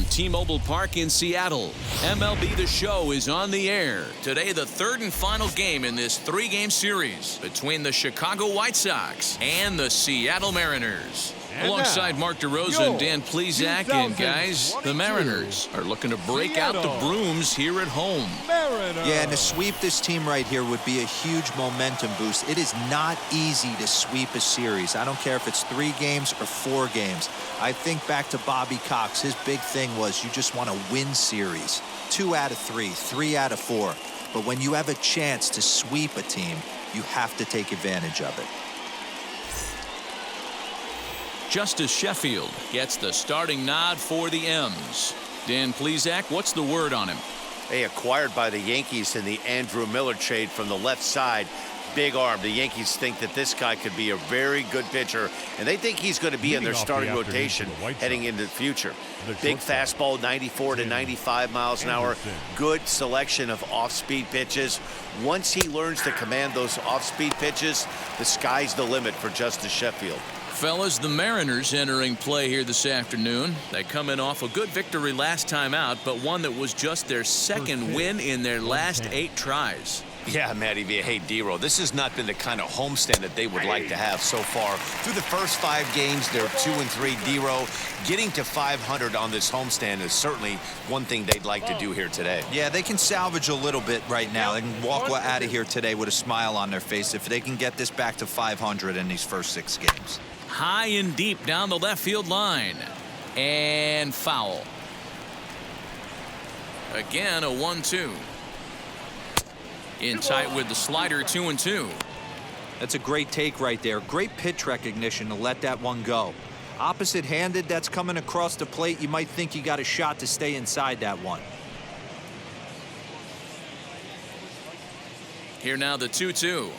T-Mobile Park in Seattle. MLB The Show is on the air. Today, the third and final game in this three-game series between the Chicago White Sox and the Seattle Mariners. And alongside now, Mark DeRosa and Dan Plesac, and guys, the Mariners are looking to break out the brooms here at home. Yeah, and to sweep this team right here would be a huge momentum boost. It is not easy to sweep a series. I don't care if it's 3 games or 4 games. I think back to Bobby Cox. His big thing was you just want to win series. 2 out of 3, 3 out of 4. But when you have a chance to sweep a team, you have to take advantage of it. Justice Sheffield gets the starting nod for the M's. Dan Plesac, what's the word on him? They acquired by the Yankees in the Andrew Miller trade from the left side. Big arm. The Yankees think that this guy could be a very good pitcher, and they think he's going to be in their starting rotation heading into the future. Big fastball, 94 to 95 miles an hour. Good selection of off-speed pitches. Once he learns to command those off-speed pitches, the sky's the limit for Justice Sheffield. Fellas, the Mariners entering play here this afternoon. They come in off a good victory last time out, but one that was just their second win in their last 8 tries. Yeah, Matty V. Hey, D-Row, this has not been the kind of homestand that they would like to have so far. Through the first 5 games, they're 2-3. D-Row, getting to 500 on this homestand is certainly one thing they'd like to do here today. Yeah, they can salvage a little bit right now. They can walk out of here today with a smile on their face if they can get this back to 500 in these first 6 games. High and deep down the left field line. And foul. Again, a 1-2. In tight with the slider, 2-2. That's a great take right there. Great pitch recognition to let that one go. Opposite-handed, that's coming across the plate. You might think you got a shot to stay inside that one. Here now the 2-2.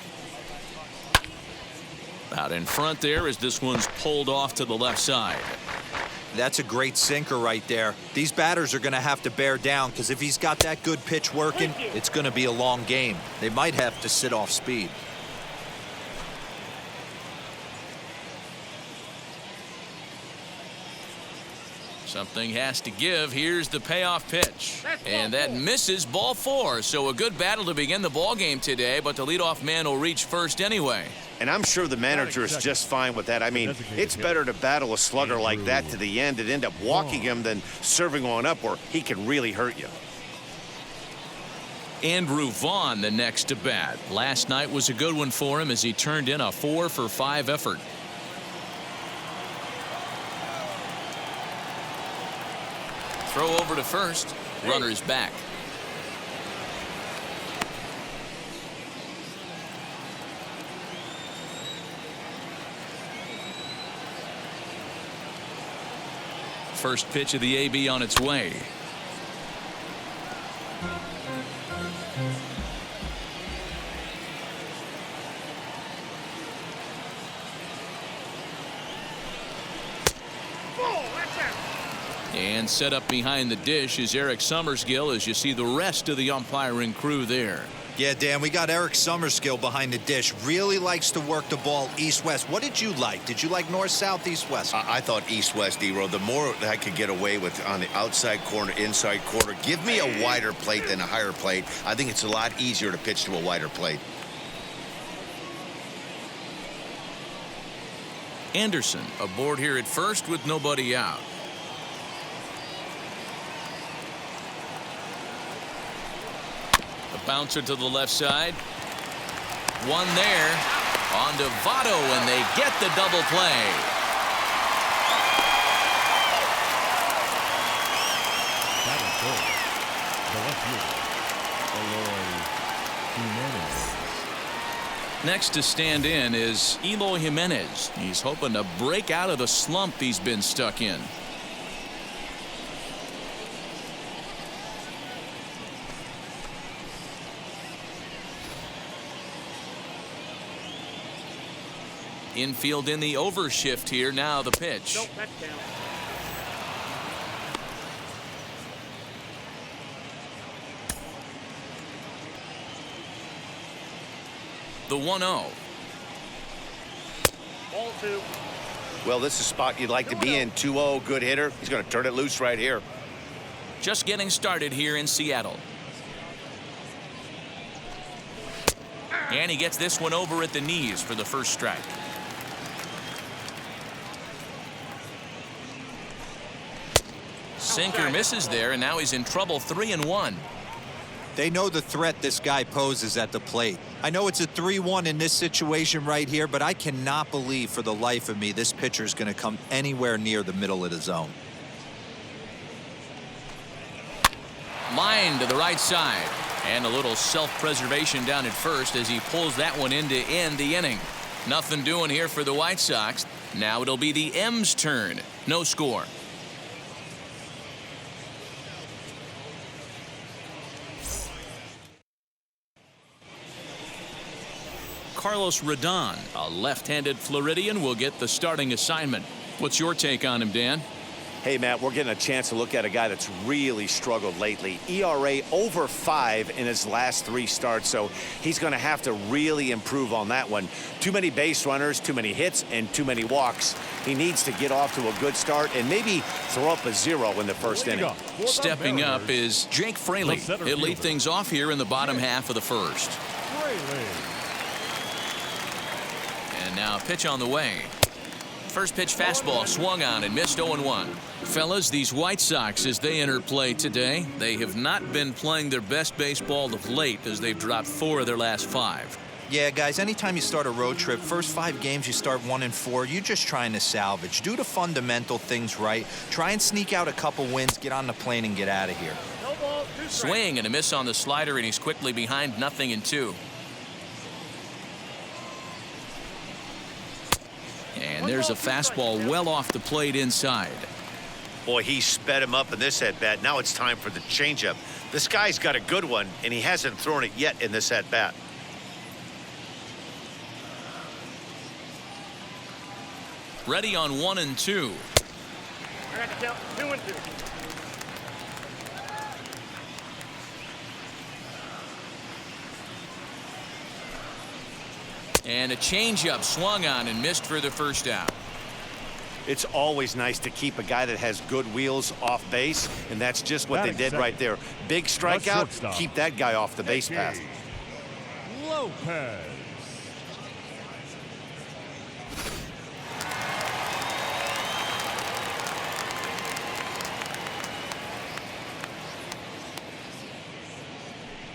Out in front there as this one's pulled off to the left side. That's a great sinker right there. These batters are going to have to bear down because if he's got that good pitch working, it's going to be a long game. They might have to sit off speed. Something has to give. Here's the payoff pitch. And that misses, ball 4. So a good battle to begin the ball game today, but the leadoff man will reach first anyway. And I'm sure the manager is just fine with that. I mean, it's better to battle a slugger like that to the end and end up walking him than serving on up where he can really hurt you. Andrew Vaughn the next to bat. Last night was a good one for him as he turned in a 4-for-5 effort. Throw over to first. Runner's back. First pitch of the AB on its way. And set up behind the dish is Eric Summerskill as you see the rest of the umpiring crew there. Yeah, Dan, we got Eric Summerskill behind the dish. Really likes to work the ball east-west. What did you like? Did you like north-south, east-west? I thought east-west, D-Row. The more I could get away with on the outside corner, inside corner, give me a wider plate than a higher plate. I think it's a lot easier to pitch to a wider plate. Anderson aboard here at first with nobody out. Bouncer to the left side. One there on to Votto, and they get the double play. That is good. The left fielder, Eloy Jimenez. Next to stand in is Eloy Jimenez. He's hoping to break out of the slump he's been stuck in. Infield in the overshift here. Now the pitch. The 1-0. Ball 2. Well, this is a spot you'd like to be in. 2-0, good hitter. He's going to turn it loose right here. just getting started here in Seattle. And he gets this one over at the knees for the first strike. Sinker misses there, and now he's in trouble. 3-1. They know the threat this guy poses at the plate. I know it's a 3-1 in this situation right here, but I cannot believe for the life of me this pitcher is going to come anywhere near the middle of the zone. Line to the right side, and a little self-preservation down at first as he pulls that one in to end the inning. Nothing doing here for the White Sox. Now it'll be the M's turn. No score. Carlos Rodon, a left-handed Floridian, will get the starting assignment. What's your take on him, Dan? Hey, Matt, we're getting a chance to look at a guy that's really struggled lately. ERA over 5 in his last 3 starts, so he's going to have to really improve on that one. Too many base runners, too many hits, and too many walks. He needs to get off to a good start and maybe throw up a 0 in the first inning. Stepping up is Jake Fraley. He'll lead things off here in the bottom half of the first. And now a pitch on the way. First pitch fastball swung on and missed. 0-1. Fellas, these White Sox, as they enter play today, they have not been playing their best baseball of late as they've dropped 4 of their last 5. Yeah, guys, anytime you start a road trip, first 5 games you start 1-4, you're just trying to salvage. Do the fundamental things right. Try and sneak out a couple wins, get on the plane, and get out of here. Swing and a miss on the slider, and he's quickly behind 0-2. And there's a fastball well off the plate inside. Boy, he sped him up in this at-bat. Now it's time for the changeup. This guy's got a good one, and he hasn't thrown it yet in this at-bat. Ready on 1-2. I got to count 2-2. And a changeup swung on and missed for the first out. It's always nice to keep a guy that has good wheels off base, and that's just what they did right there. Big strikeout, keep that guy off the base path. Lopez.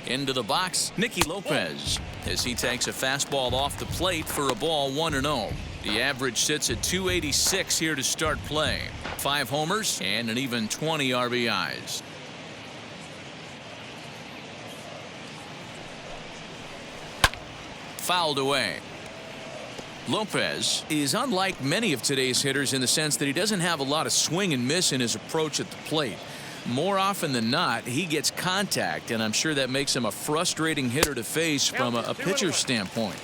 Into the box, Nicky Lopez, as he takes a fastball off the plate for a ball. 1-0. The average sits at 286 here to start play. 5 homers and an even 20 RBIs. Fouled away. Lopez is unlike many of today's hitters in the sense that he doesn't have a lot of swing and miss in his approach at the plate. More often than not, he gets contact, and I'm sure that makes him a frustrating hitter to face from a pitcher's standpoint.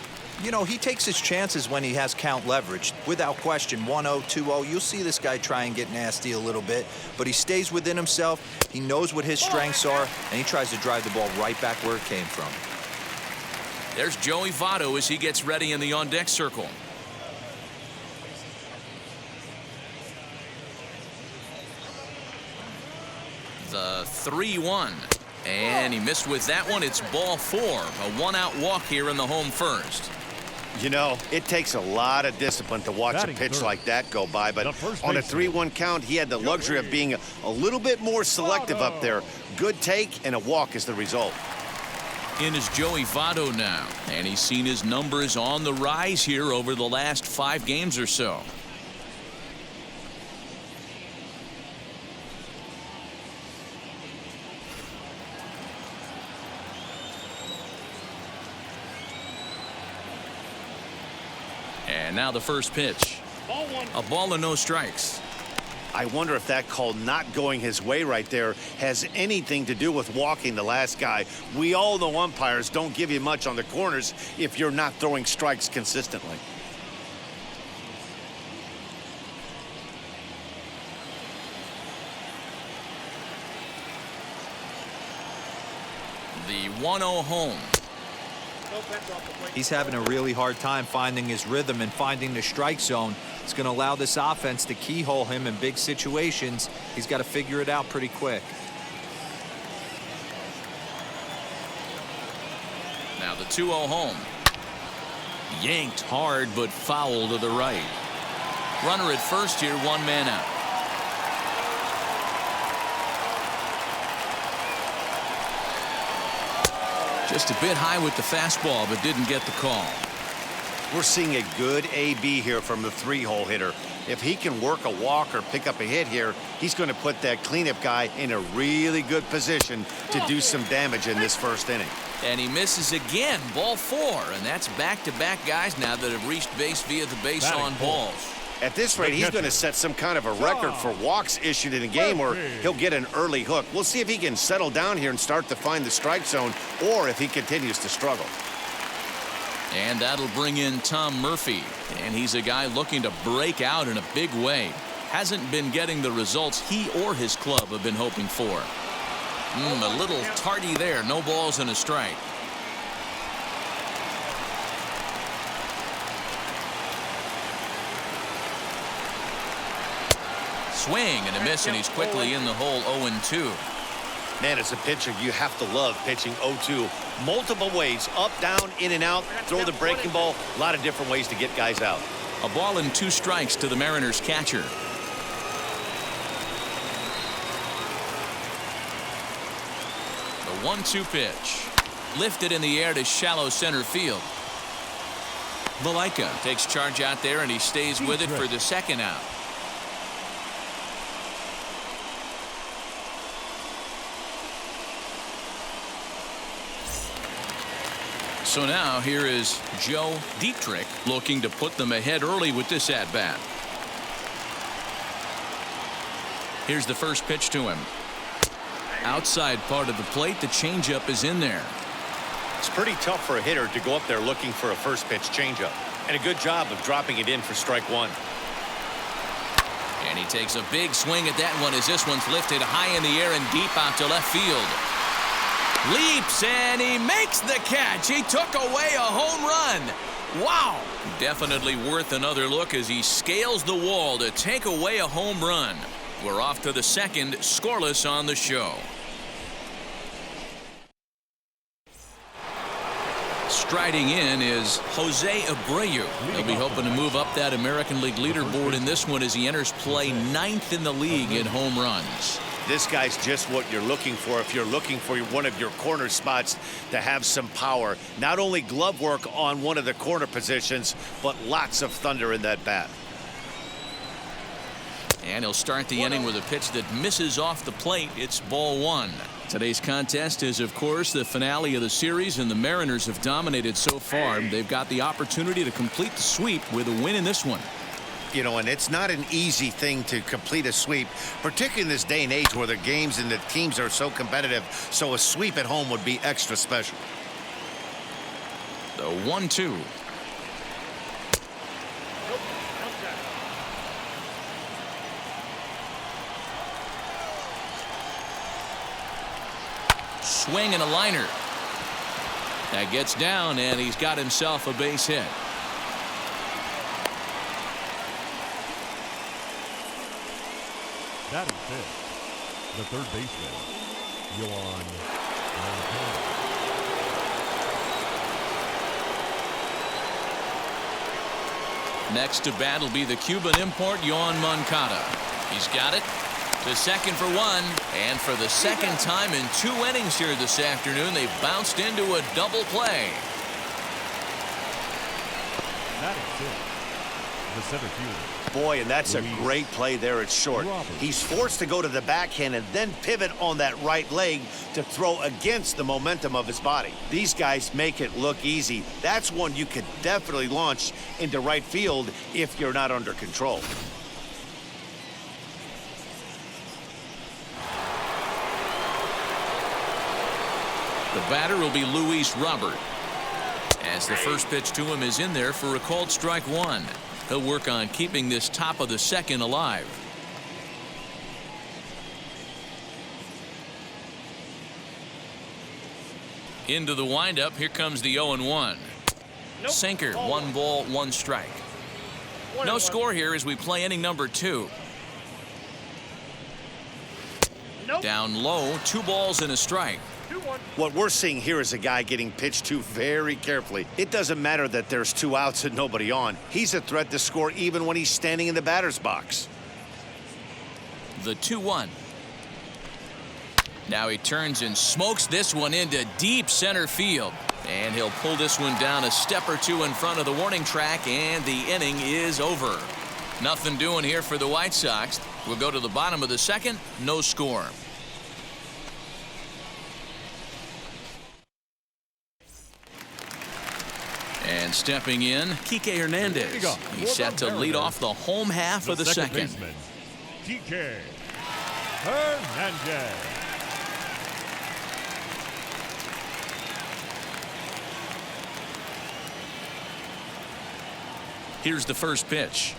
You know, he takes his chances when he has count leverage. Without question, 1-0, 2-0, you'll see this guy try and get nasty a little bit, but he stays within himself. He knows what his strengths are, and he tries to drive the ball right back where it came from. There's Joey Votto as he gets ready in the on-deck circle. The 3-1, and he missed with that one. It's ball 4, a 1-out walk here in the home first. You know, it takes a lot of discipline to watch a pitch like that go by, but on a 3-1 count, he had the luxury of being a little bit more selective up there. Good take, and a walk is the result. In is Joey Votto now, and he's seen his numbers on the rise here over the last 5 games or so. And now the first pitch. A ball and no strikes. I wonder if that call not going his way right there has anything to do with walking the last guy. We all know umpires don't give you much on the corners if you're not throwing strikes consistently. The 1-0 home. He's having a really hard time finding his rhythm and finding the strike zone. It's going to allow this offense to keyhole him in big situations. He's got to figure it out pretty quick. Now the 2-0 home. Yanked hard, but foul to the right. Runner at first here, 1 man out. Just a bit high with the fastball, but didn't get the call. We're seeing a good AB here from the 3-hole hitter. If he can work a walk or pick up a hit here, he's going to put that cleanup guy in a really good position to do some damage in this first inning. And he misses again, ball 4, and that's back-to-back guys now that have reached base via the base on balls. At this rate, he's going to set some kind of a record for walks issued in a game, or he'll get an early hook. We'll see if he can settle down here and start to find the strike zone, or if he continues to struggle. And that'll bring in Tom Murphy, and he's a guy looking to break out in a big way. Hasn't been getting the results he or his club have been hoping for. A little tardy there. No balls and a strike. Swing and a miss, and he's quickly in the hole. 0-2. Man, as a pitcher, you have to love pitching 0-2. Multiple ways, up, down, in and out, throw the breaking ball. A lot of different ways to get guys out. A ball and 2 strikes to the Mariners catcher. The 1-2 pitch. Lifted in the air to shallow center field. Valaika takes charge out there, and he stays with it for the 2nd out. So now here is Joe Dietrich looking to put them ahead early with this at-bat. Here's the first pitch to him. Outside part of the plate, the changeup is in there. It's pretty tough for a hitter to go up there looking for a first pitch changeup. And a good job of dropping it in for strike 1. And he takes a big swing at that one as this one's lifted high in the air and deep out to left field. Leaps, and he makes the catch. He took away a home run. Wow. Definitely worth another look as he scales the wall to take away a home run. We're off to the 2nd, scoreless on the show. Striding in is Jose Abreu. He'll be hoping to move up that American League leaderboard in this one as he enters play 9th in the league in home runs. This guy's just what you're looking for if you're looking for one of your corner spots to have some power. Not only glove work on one of the corner positions, but lots of thunder in that bat. And he'll start the inning with a pitch that misses off the plate. It's ball 1. Today's contest is, of course, the finale of the series, and the Mariners have dominated so far. They've got the opportunity to complete the sweep with a win in this one. You know, and it's not an easy thing to complete a sweep, particularly in this day and age where the games and the teams are so competitive. So a sweep at home would be extra special. The 1-2. Swing and a liner. That gets down, and he's got himself a base hit. That is it. The third baseman, Yoan Moncada. Next to bat will be the Cuban import, Yoan Moncada. He's got it. To second for 1, and for the 2nd time in 2 innings here this afternoon, they've bounced into a double play. That is it. The center fielder. Boy, and that's a great play there at short. He's forced to go to the backhand and then pivot on that right leg to throw against the momentum of his body. These guys make it look easy. That's one you could definitely launch into right field if you're not under control. The batter will be Luis Robert, as the first pitch to him is in there for a called strike 1. He'll work on keeping this top of the 2nd alive. Into the windup. Here comes the 0-1. Nope. Sinker. 1 ball, 1 strike. No score here as we play inning number 2. Nope. Down low, 2 balls and a strike. 2-1. 2-1. What we're seeing here is a guy getting pitched to very carefully. It doesn't matter that there's 2 outs and nobody on. He's a threat to score even when he's standing in the batter's box. The 2-1. Now he turns and smokes this one into deep center field. And he'll pull this one down a step or two in front of the warning track, and the inning is over. Nothing doing here for the White Sox. We'll go to the bottom of the second. No score. And stepping in, Kike Hernandez. He's set to lead off the home half of the second. Baseman, Kike Hernandez. Here's the first pitch.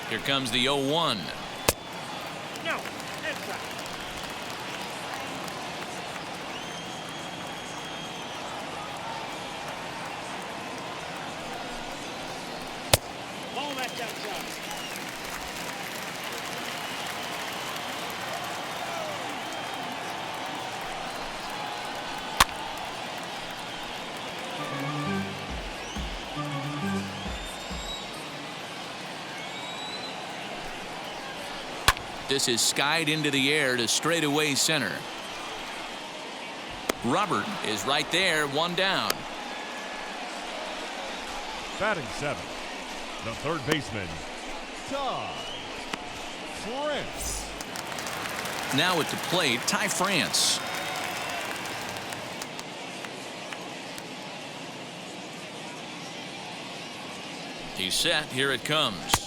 Here comes the 0-1. No, inside. Ball back outside. This is skied into the air to straightaway center. Robert is right there, 1 down. Batting 7th, the third baseman, Ty France. Now at the plate, Ty France. He's set. Here it comes.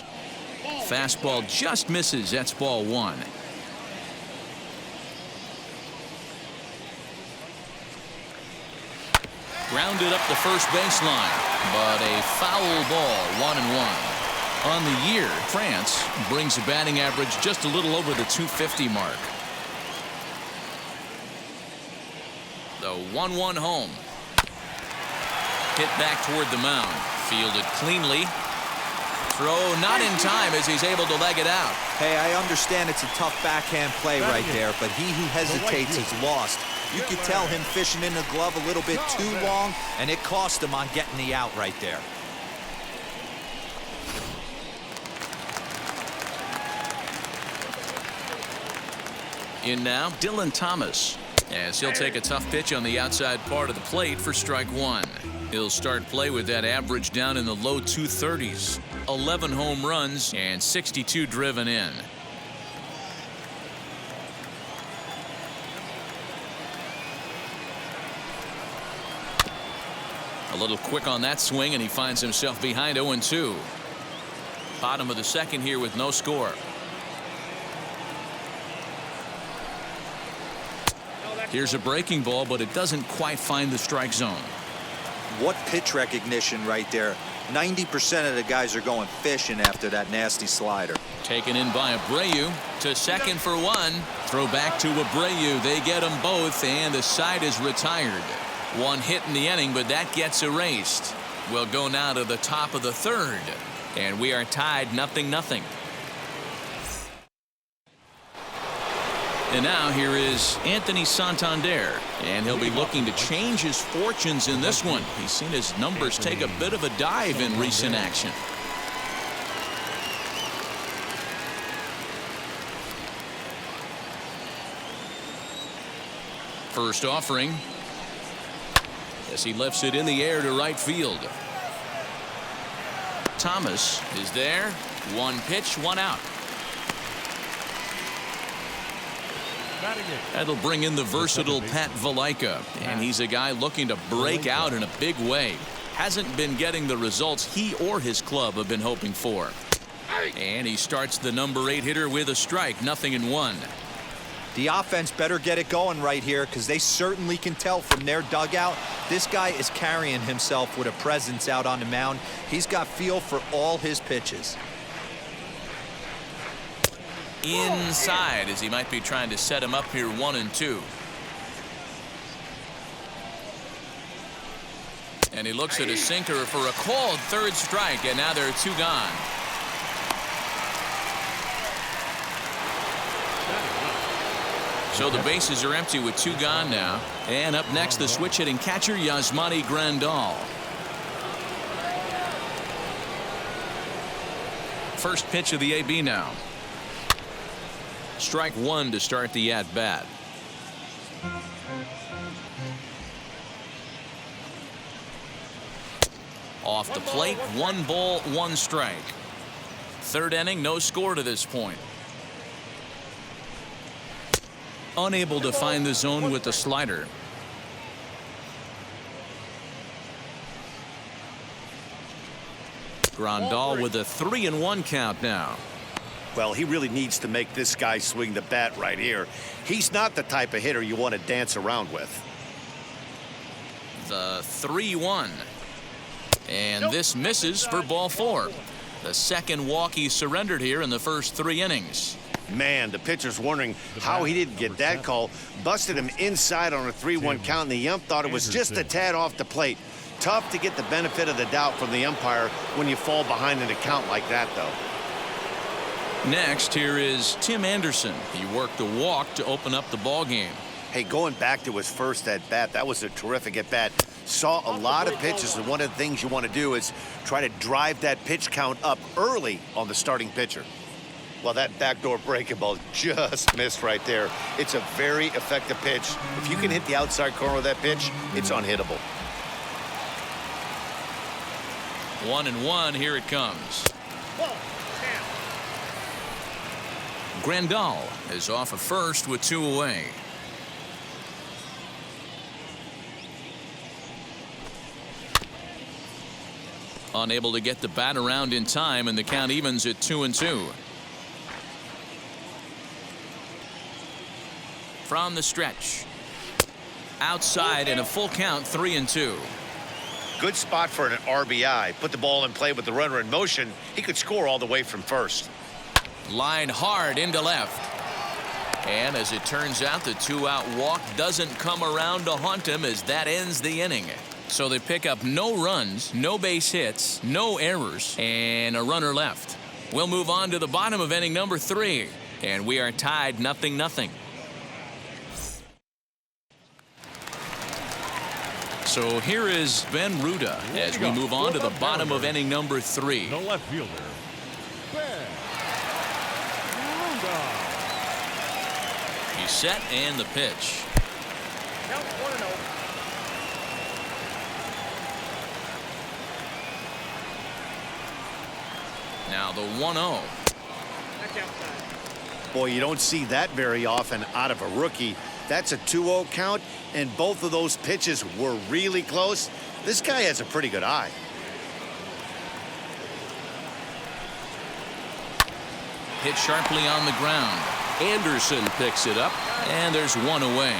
Fastball just misses. That's ball 1. Grounded up the first baseline, but a foul ball, 1-1. On the year, France brings a batting average just a little over the .250 mark. The 1-1 home. Hit back toward the mound. Fielded cleanly. Throw not in time as he's able to leg it out. Hey, I understand it's a tough backhand play right there, but he who hesitates is lost. You could tell him fishing in the glove a little bit too long, and it cost him on getting the out right there. In now, Dylan Thomas, as he'll take a tough pitch on the outside part of the plate for strike 1. He'll start play with that average down in the low 230s. 11 home runs and 62 driven in. A little quick on that swing, and he finds himself behind 0-2. Bottom of the second here with no score. Here's a breaking ball, but it doesn't quite find the strike zone. What pitch recognition right there. 90% of the guys are going fishing after that nasty slider. Taken in by Abreu to second for 1. Throw back to Abreu. They get them both, and the side is retired. 1 hit in the inning, but that gets erased. We'll go now to the top of the third, and we are tied 0-0. And now here is Anthony Santander, and he'll be looking to change his fortunes in this one. He's seen his numbers take a bit of a dive in recent action. First offering, as he lifts it in the air to right field. Thomas is there. 1 pitch, 1 out. That'll bring in the versatile Pat Valaika, and he's a guy looking to break out in a big way. Hasn't been getting the results he or his club have been hoping for. And he starts the number 8 hitter with a strike, 0-1. The offense better get it going right here, because they certainly can tell from their dugout this guy is carrying himself with a presence out on the mound. He's got feel for all his pitches. Inside, as he might be trying to set him up here, 1-2. And he looks at a sinker for a called third strike, and now there are 2 gone. So the bases are empty with 2 gone now. And up next, the switch hitting catcher, Yasmani Grandal. First pitch of the AB now. Strike 1 to start the at-bat. Off the plate, 1 ball, 1 strike. Third inning, no score to this point. Unable to find the zone with the slider. Grandal with a 3-1 count now. Well, he really needs to make this guy swing the bat right here. He's not the type of hitter you want to dance around with. The 3-1. And this misses for ball 4. The second walk he surrendered here in the first 3 innings. Man, the pitcher's wondering how he didn't get that call. Busted him inside on a 3-1 count, and the ump thought it was just a tad off the plate. Tough to get the benefit of the doubt from the umpire when you fall behind in a count like that, though. Next, here is Tim Anderson. He worked the walk to open up the ball game. Hey, going back to his first at-bat, that was a terrific at-bat. Saw a lot of pitches, and one of the things you want to do is try to drive that pitch count up early on the starting pitcher. Well, that backdoor breaking ball just missed right there. It's a very effective pitch. If you can hit the outside corner of that pitch, it's unhittable. 1-1, here it comes. Grandal is off of first with 2 away. Unable to get the bat around in time, and the count evens at 2-2. From the stretch. Outside and a full count, 3-2. Good spot for an RBI. Put the ball in play with the runner in motion. He could score all the way from first. Line hard into left. And as it turns out, the 2-out walk doesn't come around to haunt him, as that ends the inning. So they pick up no runs, no base hits, no errors, and a runner left. We'll move on to the bottom of inning number 3, and we are tied 0-0. So here is Ben Ruda as we move on to the bottom of inning number 3. The left fielder, Ben Ruda. He's set, and the pitch. Count 1-0. Now the 1-0. That's outside. Boy, you don't see that very often out of a rookie. That's a 2-0 count, and both of those pitches were really close. This guy has a pretty good eye. Hit sharply on the ground. Anderson picks it up, and there's 1 away.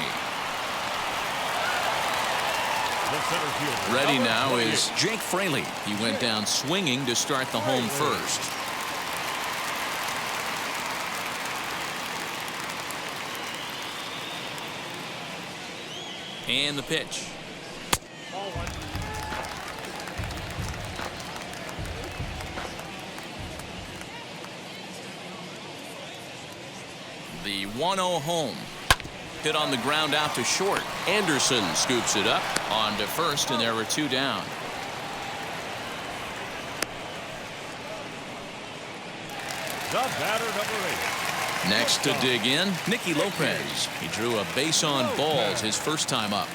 The center fielder. Ready now is Jake Fraley. He went down swinging to start the home first. And the pitch. Ball 1. The 1-0 home. Hit on the ground out to short. Anderson scoops it up on to first, and there were 2 down. The batter, number 8. Next to dig in, Nicky Lopez. He drew a base on balls his first time up.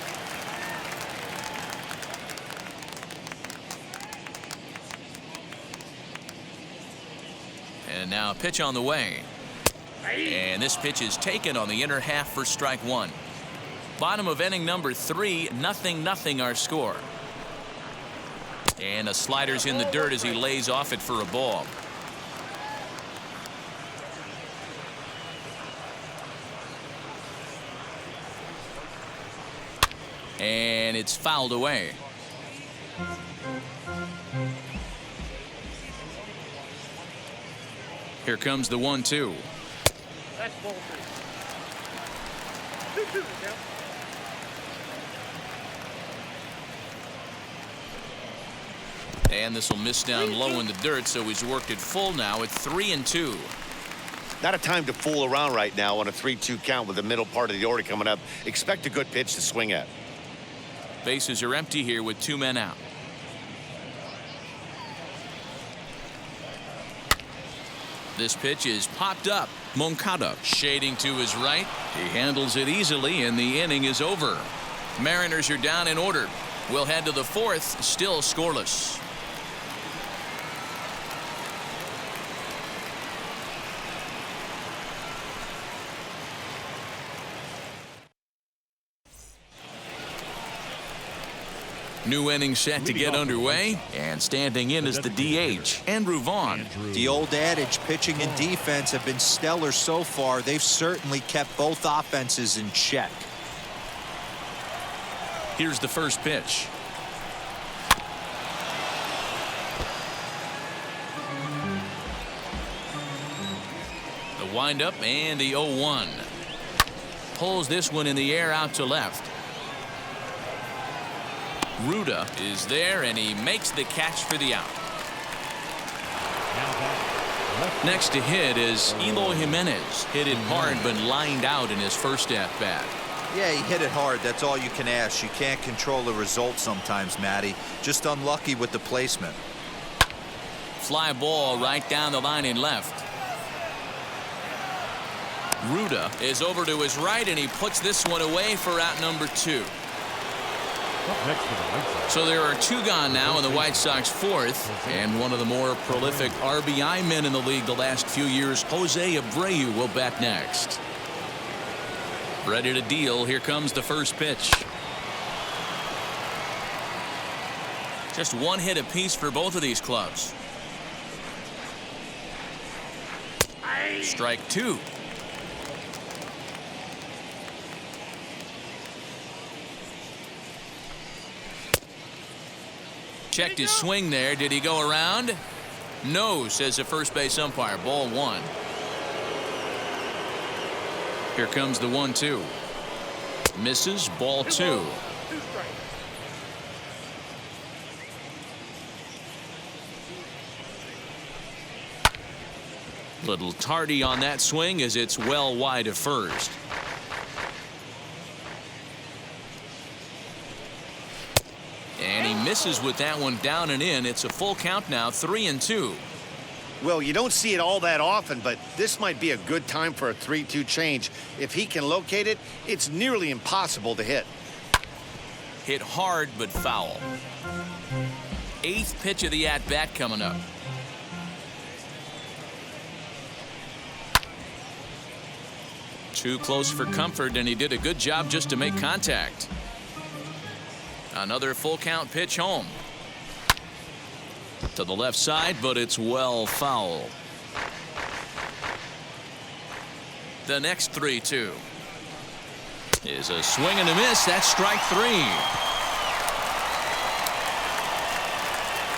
And now a pitch on the way. And this pitch is taken on the inner half for strike 1. Bottom of inning number 3, 0-0 our score. And a slider's in the dirt as he lays off it for a ball. And it's fouled away. Here comes the 1-2. That's ball 2. 2-2 count. And this will miss down low in the dirt, so he's worked it full now at 3-2. Not a time to fool around right now on a 3-2 count with the middle part of the order coming up. Expect a good pitch to swing at. Bases are empty here with 2 men out. This pitch is popped up. Moncada shading to his right. He handles it easily, and the inning is over. Mariners are down in order. We'll head to the 4th, still scoreless. New inning set to get underway, and standing in is the DH, Andrew Vaughn. The old adage, pitching and defense have been stellar so far. They've certainly kept both offenses in check. Here's the first pitch. The windup and the 0-1. Pulls this one in the air out to left. Ruda is there, and he makes the catch for the out. Next to hit is Eloy Jimenez. Hit it hard, but lined out in his first at-bat. Yeah, he hit it hard. That's all you can ask. You can't control the result sometimes, Matty. Just unlucky with the placement. Fly ball right down the line and left. Ruda is over to his right, and he puts this one away for out number 2. So there are 2 gone now in the White Sox 4th, and one of the more prolific RBI men in the league the last few years, Jose Abreu, will bat next. Ready to deal. Here comes the first pitch. Just 1 hit apiece for both of these clubs. Strike 2. Checked his swing there. Did he go around? No, says the first base umpire. Ball 1. Here comes the 1-2. Misses. Ball 2. 2 strikes. Little tardy on that swing as it's well wide of first. And he misses with that one down and in. It's a full count now, 3-2. Well, you don't see it all that often, but this might be a good time for a 3-2 change. If he can locate it, it's nearly impossible to hit. Hit hard but foul. 8th pitch of the at-bat coming up. Too close for comfort, and he did a good job just to make contact. Another full count pitch home. To the left side, but it's well foul. The next 3-2 is a swing and a miss. That's strike 3.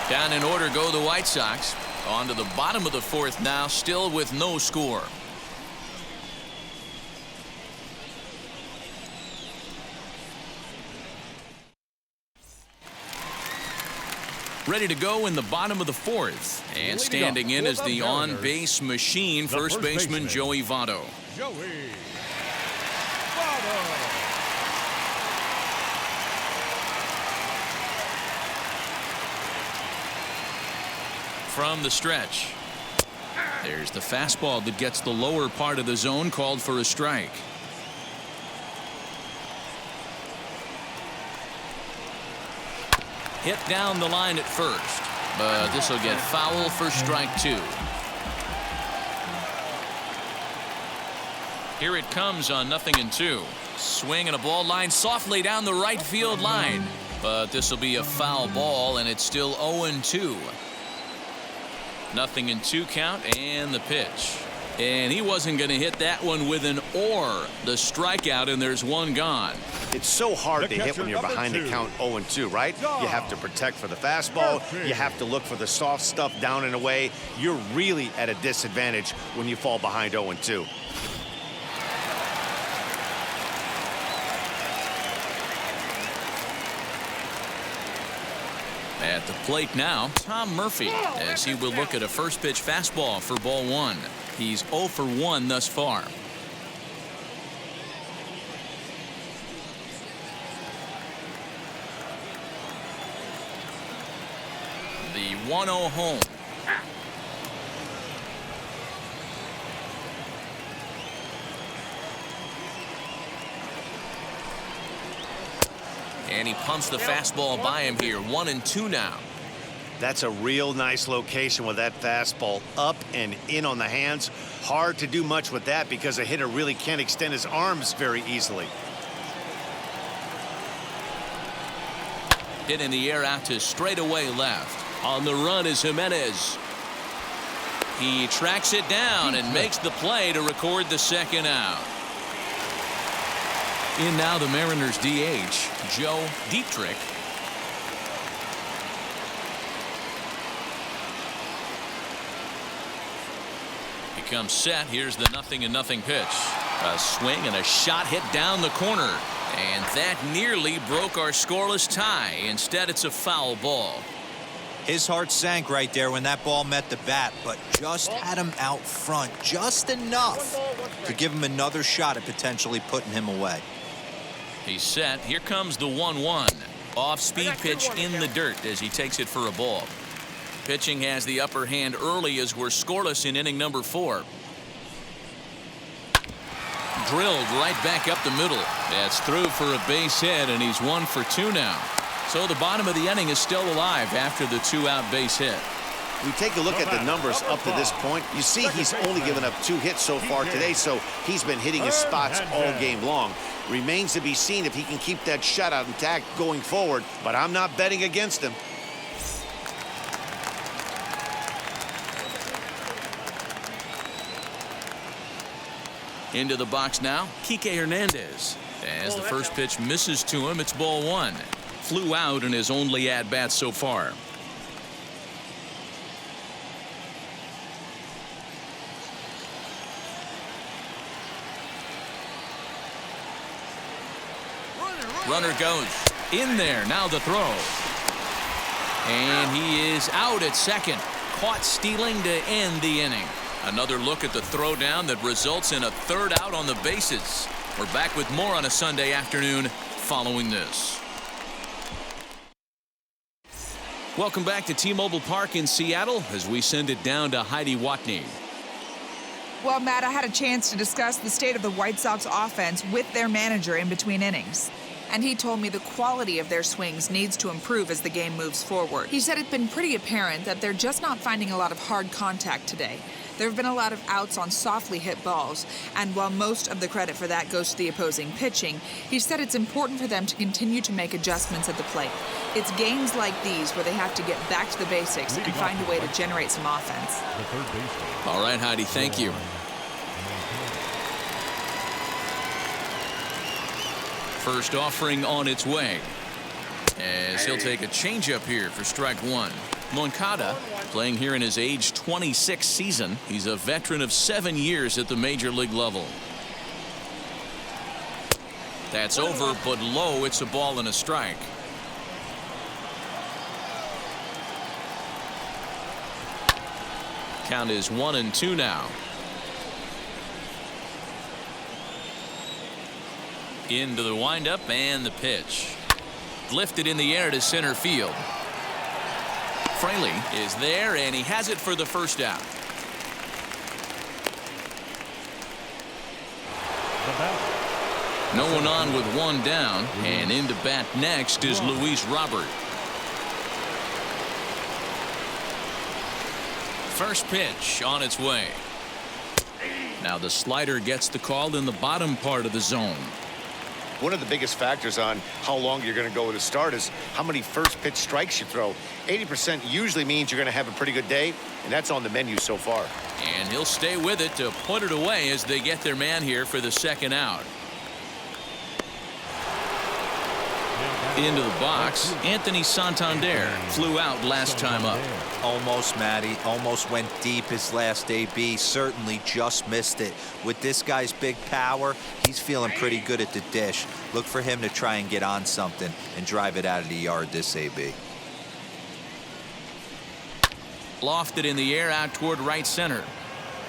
Down in order go the White Sox. On to the bottom of the 4th now, still with no score. Ready to go in the bottom of the 4th. And standing in is the on-base machine, first baseman Joey Votto. From the stretch. There's the fastball that gets the lower part of the zone, called for a strike. Hit down the line at first, but this will get foul for strike 2. Here it comes on 0-2. Swing and a ball line softly down the right field line, but this will be a foul ball, and it's still 0-2. 0-2 count, and the pitch. And he wasn't going to hit that one with an or. The strikeout, and there's one gone. It's so hard to hit when you're behind the count 0-2, right? You have to protect for the fastball. You have to look for the soft stuff down and away. You're really at a disadvantage when you fall behind 0-2. At the plate now, Tom Murphy, as he will look at a first pitch fastball for ball one. He's 0 for 1 thus far. The 1-0 home. And he pumps the fastball by him here. 1-2 now. That's a real nice location with that fastball up and in on the hands. Hard to do much with that because a hitter really can't extend his arms very easily. Hit in the air out to straightaway left. On the run is Jimenez. He tracks it down and makes the play to record the second out. In now the Mariners DH, Joe Dietrich. He comes set. Here's the 0-0 pitch. A swing and a shot hit down the corner. And that nearly broke our scoreless tie. Instead, it's a foul ball. His heart sank right there when that ball met the bat, but just had him out front just enough to give him another shot at potentially putting him away. He's set. Here comes the 1-1. Off-speed pitch in the dirt as he takes it for a ball. Pitching has the upper hand early as we're scoreless in inning number 4. Drilled right back up the middle. That's through for a base hit, and he's 1 for 2 now. So the bottom of the inning is still alive after the 2-out base hit. We take a look at the numbers up to this point. You see he's only given up 2 hits so far today, so he's been hitting his spots all game long. Remains to be seen if he can keep that shutout intact going forward, but I'm not betting against him. Into the box now, Kike Hernandez. As the first pitch misses to him, it's ball 1. Flew out in his only at-bat so far. Runner goes in there. Now the throw. And he is out at second. Caught stealing to end the inning. Another look at the throwdown that results in a 3rd out on the bases. We're back with more on a Sunday afternoon following this. Welcome back to T-Mobile Park in Seattle as we send it down to Heidi Watney. Well, Matt, I had a chance to discuss the state of the White Sox offense with their manager in between innings. And he told me the quality of their swings needs to improve as the game moves forward. He said it's been pretty apparent that they're just not finding a lot of hard contact today. There have been a lot of outs on softly hit balls, and while most of the credit for that goes to the opposing pitching, he said it's important for them to continue to make adjustments at the plate. It's games like these where they have to get back to the basics and find a way to generate some offense. All right, Heidi, thank you. First offering on its way, as he'll take a changeup here for strike 1. Moncada playing here in his age 26 season. He's a veteran of 7 years at the major league level. That's over, but low. It's a ball and a strike. Count is 1-2 now. Into the windup and the pitch. Lifted in the air to center field. Fraley is there, and he has it for the first out. No one on with 1 down, and into bat next is Luis Robert. First pitch on its way. Now the slider gets the call in the bottom part of the zone. One of the biggest factors on how long you're going to go with a start is how many first pitch strikes you throw. 80% usually means you're going to have a pretty good day, and that's on the menu so far. And he'll stay with it to put it away as they get their man here for the second out. Into the box, Anthony Santander flew out last time up. Almost, Matty. Almost went deep his last AB. Certainly just missed it. With this guy's big power, he's feeling pretty good at the dish. Look for him to try and get on something and drive it out of the yard this AB. Lofted in the air out toward right center.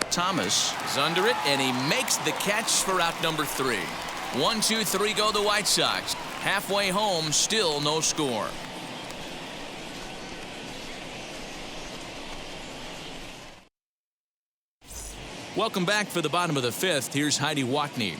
Thomas is under it, and he makes the catch for out number 3. 1, 2, 3 go the White Sox. Halfway home, still no score. Welcome back for the bottom of the 5th. Here's Heidi Watney.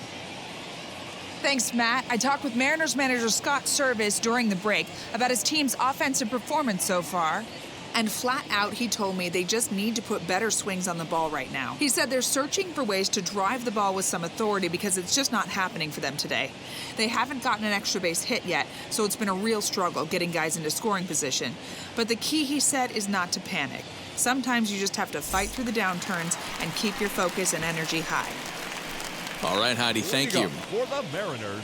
Thanks, Matt. I talked with Mariners manager Scott Service during the break about his team's offensive performance so far. And flat out, he told me they just need to put better swings on the ball right now. He said they're searching for ways to drive the ball with some authority because it's just not happening for them today. They haven't gotten an extra base hit yet, so it's been a real struggle getting guys into scoring position. But the key, he said, is not to panic. Sometimes you just have to fight through the downturns and keep your focus and energy high. All right, Heidi, thank you. For the Mariners,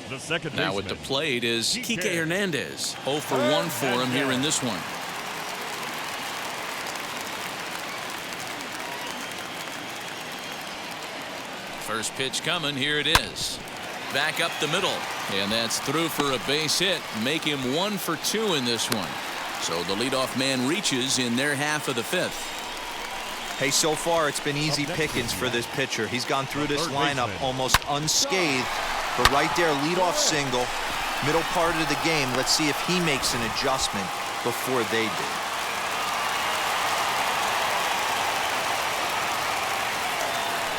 the second Now at the plate is Kike Hernandez. 0 for 1 for him here in this one. First pitch coming. Here it is. Back up the middle. And that's through for a base hit. Make him 1 for 2 in this one. So the leadoff man reaches in their half of the 5th. Hey, so far it's been easy pickings for this pitcher. He's gone through this lineup almost unscathed. But right there, leadoff single, middle part of the game. Let's see if he makes an adjustment before they do.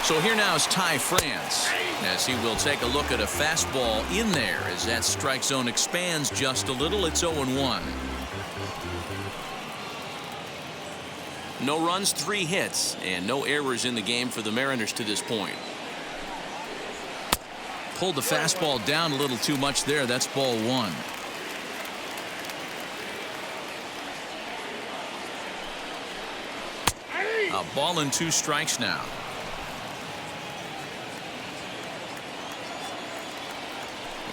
So here now is Ty France, as he will take a look at a fastball in there as that strike zone expands just a little. It's 0-1. No runs, 3 hits, and no errors in the game for the Mariners to this point. Pulled the fastball down a little too much there. That's ball 1. A ball and 2 strikes now.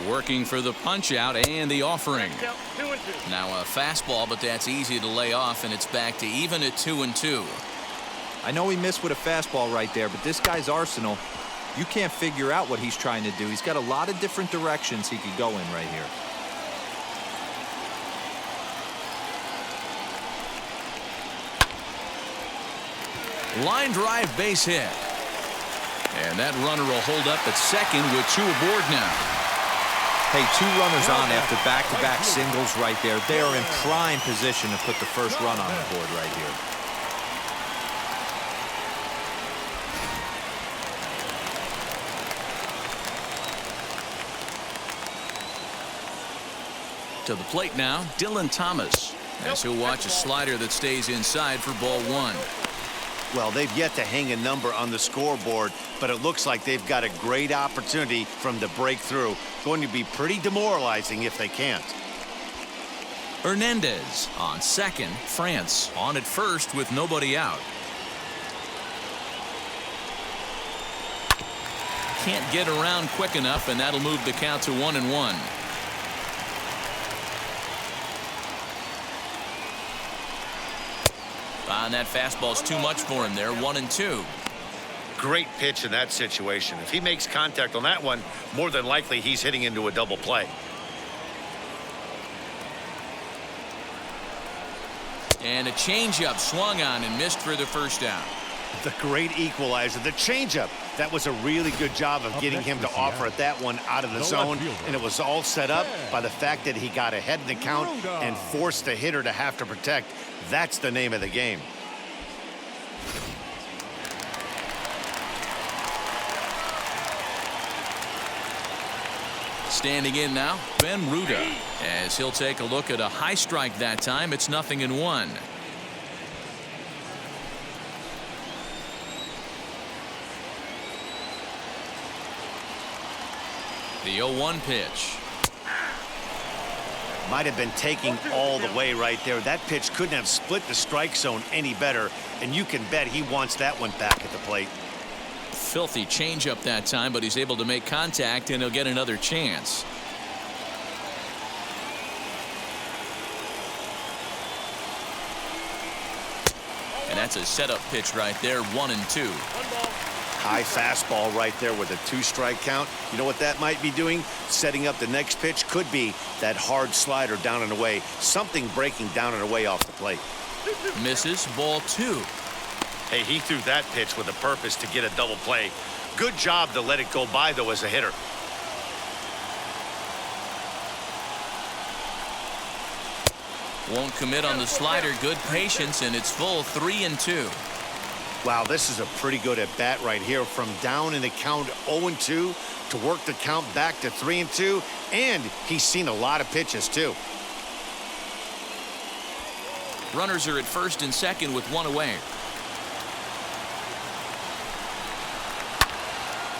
Working for the punch out and the offering. Now a fastball, but that's easy to lay off, and it's back to even at 2-2. I know he missed with a fastball right there, but this guy's arsenal, you can't figure out what he's trying to do. He's got a lot of different directions he could go in right here. Line drive base hit. And that runner will hold up at second with 2 aboard now. Hey, 2 runners on after back-to-back singles right there. They are in prime position to put the first run on the board right here. To the plate now, Dylan Thomas, as he'll watch a slider that stays inside for ball 1. Well, they've yet to hang a number on the scoreboard, but it looks like they've got a great opportunity from the breakthrough. Going to be pretty demoralizing if they can't. Hernandez on second. France on at first with nobody out. Can't get around quick enough, and that'll move the count to 1-1. And that fastball's too much for him there. 1-2. Great pitch in that situation. If he makes contact on that one, more than likely he's hitting into a double play. And a changeup swung on and missed for the first down. The great equalizer, the changeup. That was a really good job of getting him to offer at that one out of the zone, and it was all set up by the fact that he got ahead in the count and forced the hitter to have to protect. That's the name of the game. Standing in now, Ben Ruda, as he'll take a look at a high strike that time. It's 0-1. The 0-1 pitch. Might have been taking all the way right there. That pitch couldn't have split the strike zone any better, and you can bet he wants that one back at the plate. Filthy changeup that time, but he's able to make contact, and he'll get another chance. And that's a setup pitch right there. 1-2. High fastball right there with a 2-strike count. You know what that might be doing? Setting up the next pitch. Could be that hard slider down and away. Something breaking down and away off the plate. Misses, ball 2. Hey, he threw that pitch with a purpose to get a double play. Good job to let it go by, though, as a hitter. Won't commit on the slider. Good patience, and it's full 3-2. Wow, this is a pretty good at-bat right here. From down in the count 0-2 to work the count back to 3-2, and he's seen a lot of pitches, too. Runners are at first and second with one away.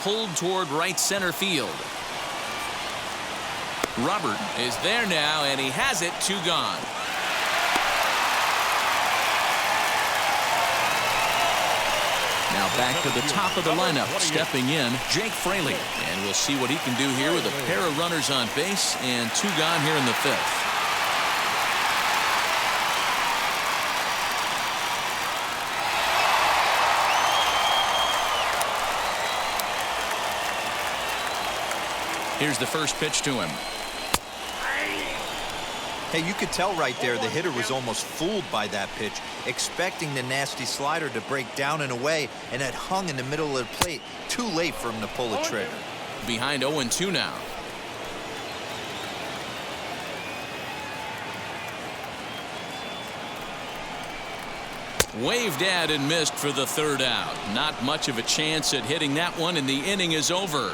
Pulled toward right center field. Robert is there now, and he has it. 2 gone. Now back to the top of the lineup. Stepping in, Jake Fraley. And we'll see what he can do here with a pair of runners on base and 2 gone here in the 5th. Here's the first pitch to him. Hey, you could tell right there the hitter was almost fooled by that pitch, expecting the nasty slider to break down and away, and it hung in the middle of the plate. Too late for him to pull the trigger. Behind 0-2 now. Waved at and missed for the 3rd out. Not much of a chance at hitting that one, and the inning is over.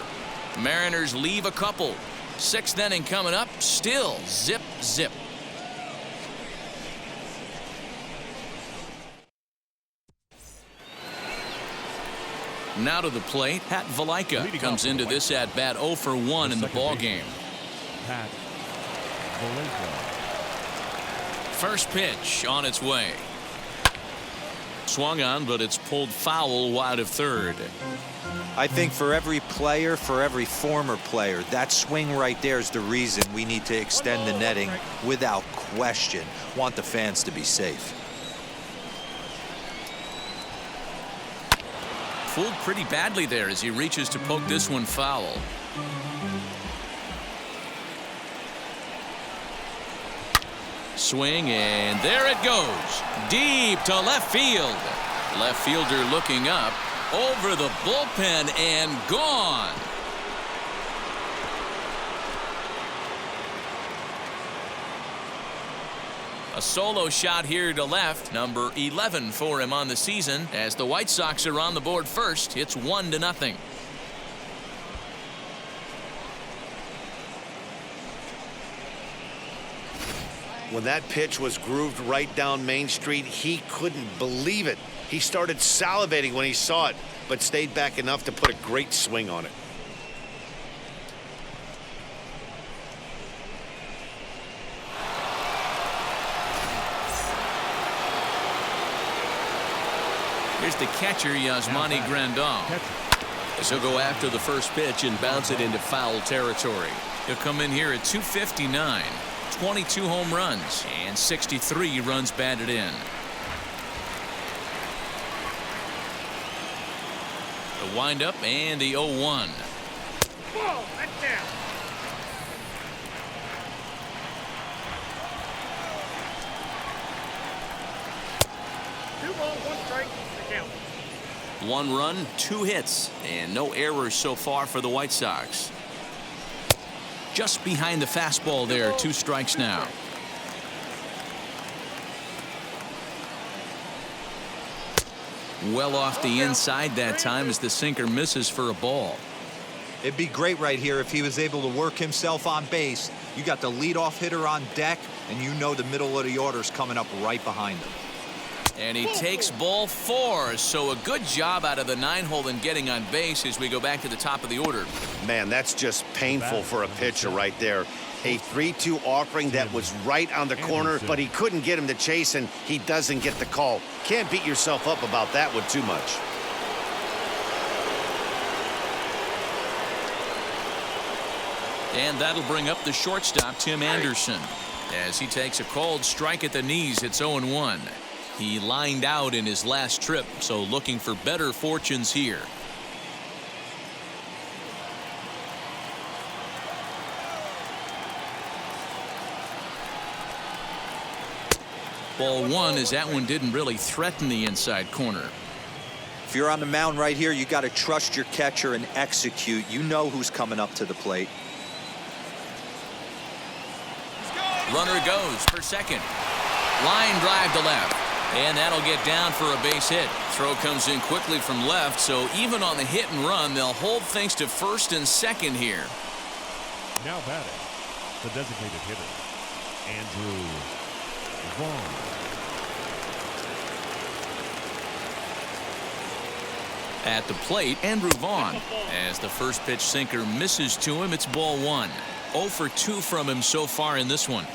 Mariners leave a couple. 6th inning coming up. Still zip, zip. Now to the plate, Pat Valaika comes into this at bat 0 for 1 in the ball game. Pat Valaika. First pitch on its way. Swung on, but it's pulled foul wide of 3rd. I think for every player, for every former player, that swing right there is the reason we need to extend the netting without question. Want the fans to be safe. Fooled pretty badly there as he reaches to poke this one foul. Swing, and there it goes. Deep to left field. Left fielder looking up. Over the bullpen and gone. A solo shot here to left. Number 11 for him on the season. As the White Sox are on the board first, it's 1-0. When that pitch was grooved right down Main Street, he couldn't believe it. He started salivating when he saw it, but stayed back enough to put a great swing on it. Here's the catcher, Yasmani Grandal. As he'll go after the first pitch and bounce it into foul territory. He'll come in here at 259. 22 home runs and 63 runs batted in. The windup and the 0-1. Whoa, that's down. Two balls, 1 strike, the count. 1 run, 2 hits, and no errors so far for the White Sox. Just behind the fastball there, 2 strikes now. Well off the inside that time as the sinker misses for a ball. It'd be great right here if he was able to work himself on base. You got the leadoff hitter on deck, and you know the middle of the order's coming up right behind him. And he takes ball 4, so a good job out of the 9-hole in getting on base as we go back to the top of the order. Man, that's just painful for a pitcher right there. A 3-2 offering that was right on the corner, but he couldn't get him to chase, and he doesn't get the call. Can't beat yourself up about that one too much. And that'll bring up the shortstop, Tim Anderson. As he takes a cold strike at the knees, it's 0-1. He lined out in his last trip, so looking for better fortunes here. Ball one, as that one didn't really threaten the inside corner. If you're on the mound right here, you got to trust your catcher and execute. You know who's coming up to the plate. Runner goes for second. Line drive to left. And that'll get down for a base hit. Throw comes in quickly from left, so even on the hit and run, they'll hold things to first and second here. Now batting, the designated hitter, Andrew Vaughn. At the plate, Andrew Vaughn. As the first pitch sinker misses to him, it's ball one. 0 for 2 from him so far in this one.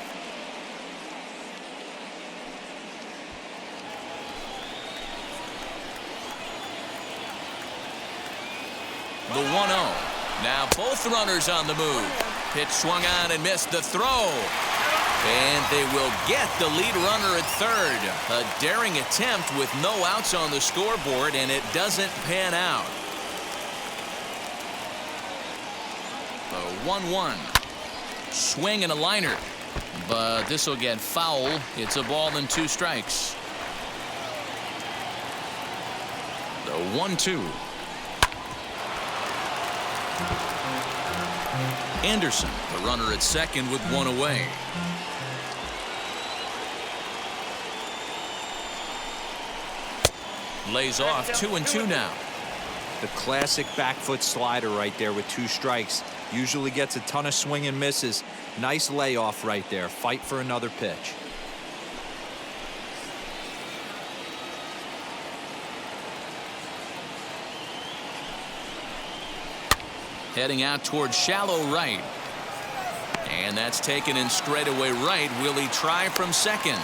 The 1-0. Now both runners on the move. Pitch swung on and missed the throw. And they will get the lead runner at third. A daring attempt with no outs on the scoreboard, and it doesn't pan out. The 1-1. Swing and a liner. But this will get foul. It's a ball and 2 strikes. The 1-2. Anderson, the runner at second with 1 away. Lays off 2-2 now. The classic back foot slider right there with 2 strikes. Usually gets a ton of swing and misses. Nice layoff right there. Fight for another pitch. Heading out towards shallow right. And that's taken in straightaway right. Will he try from second?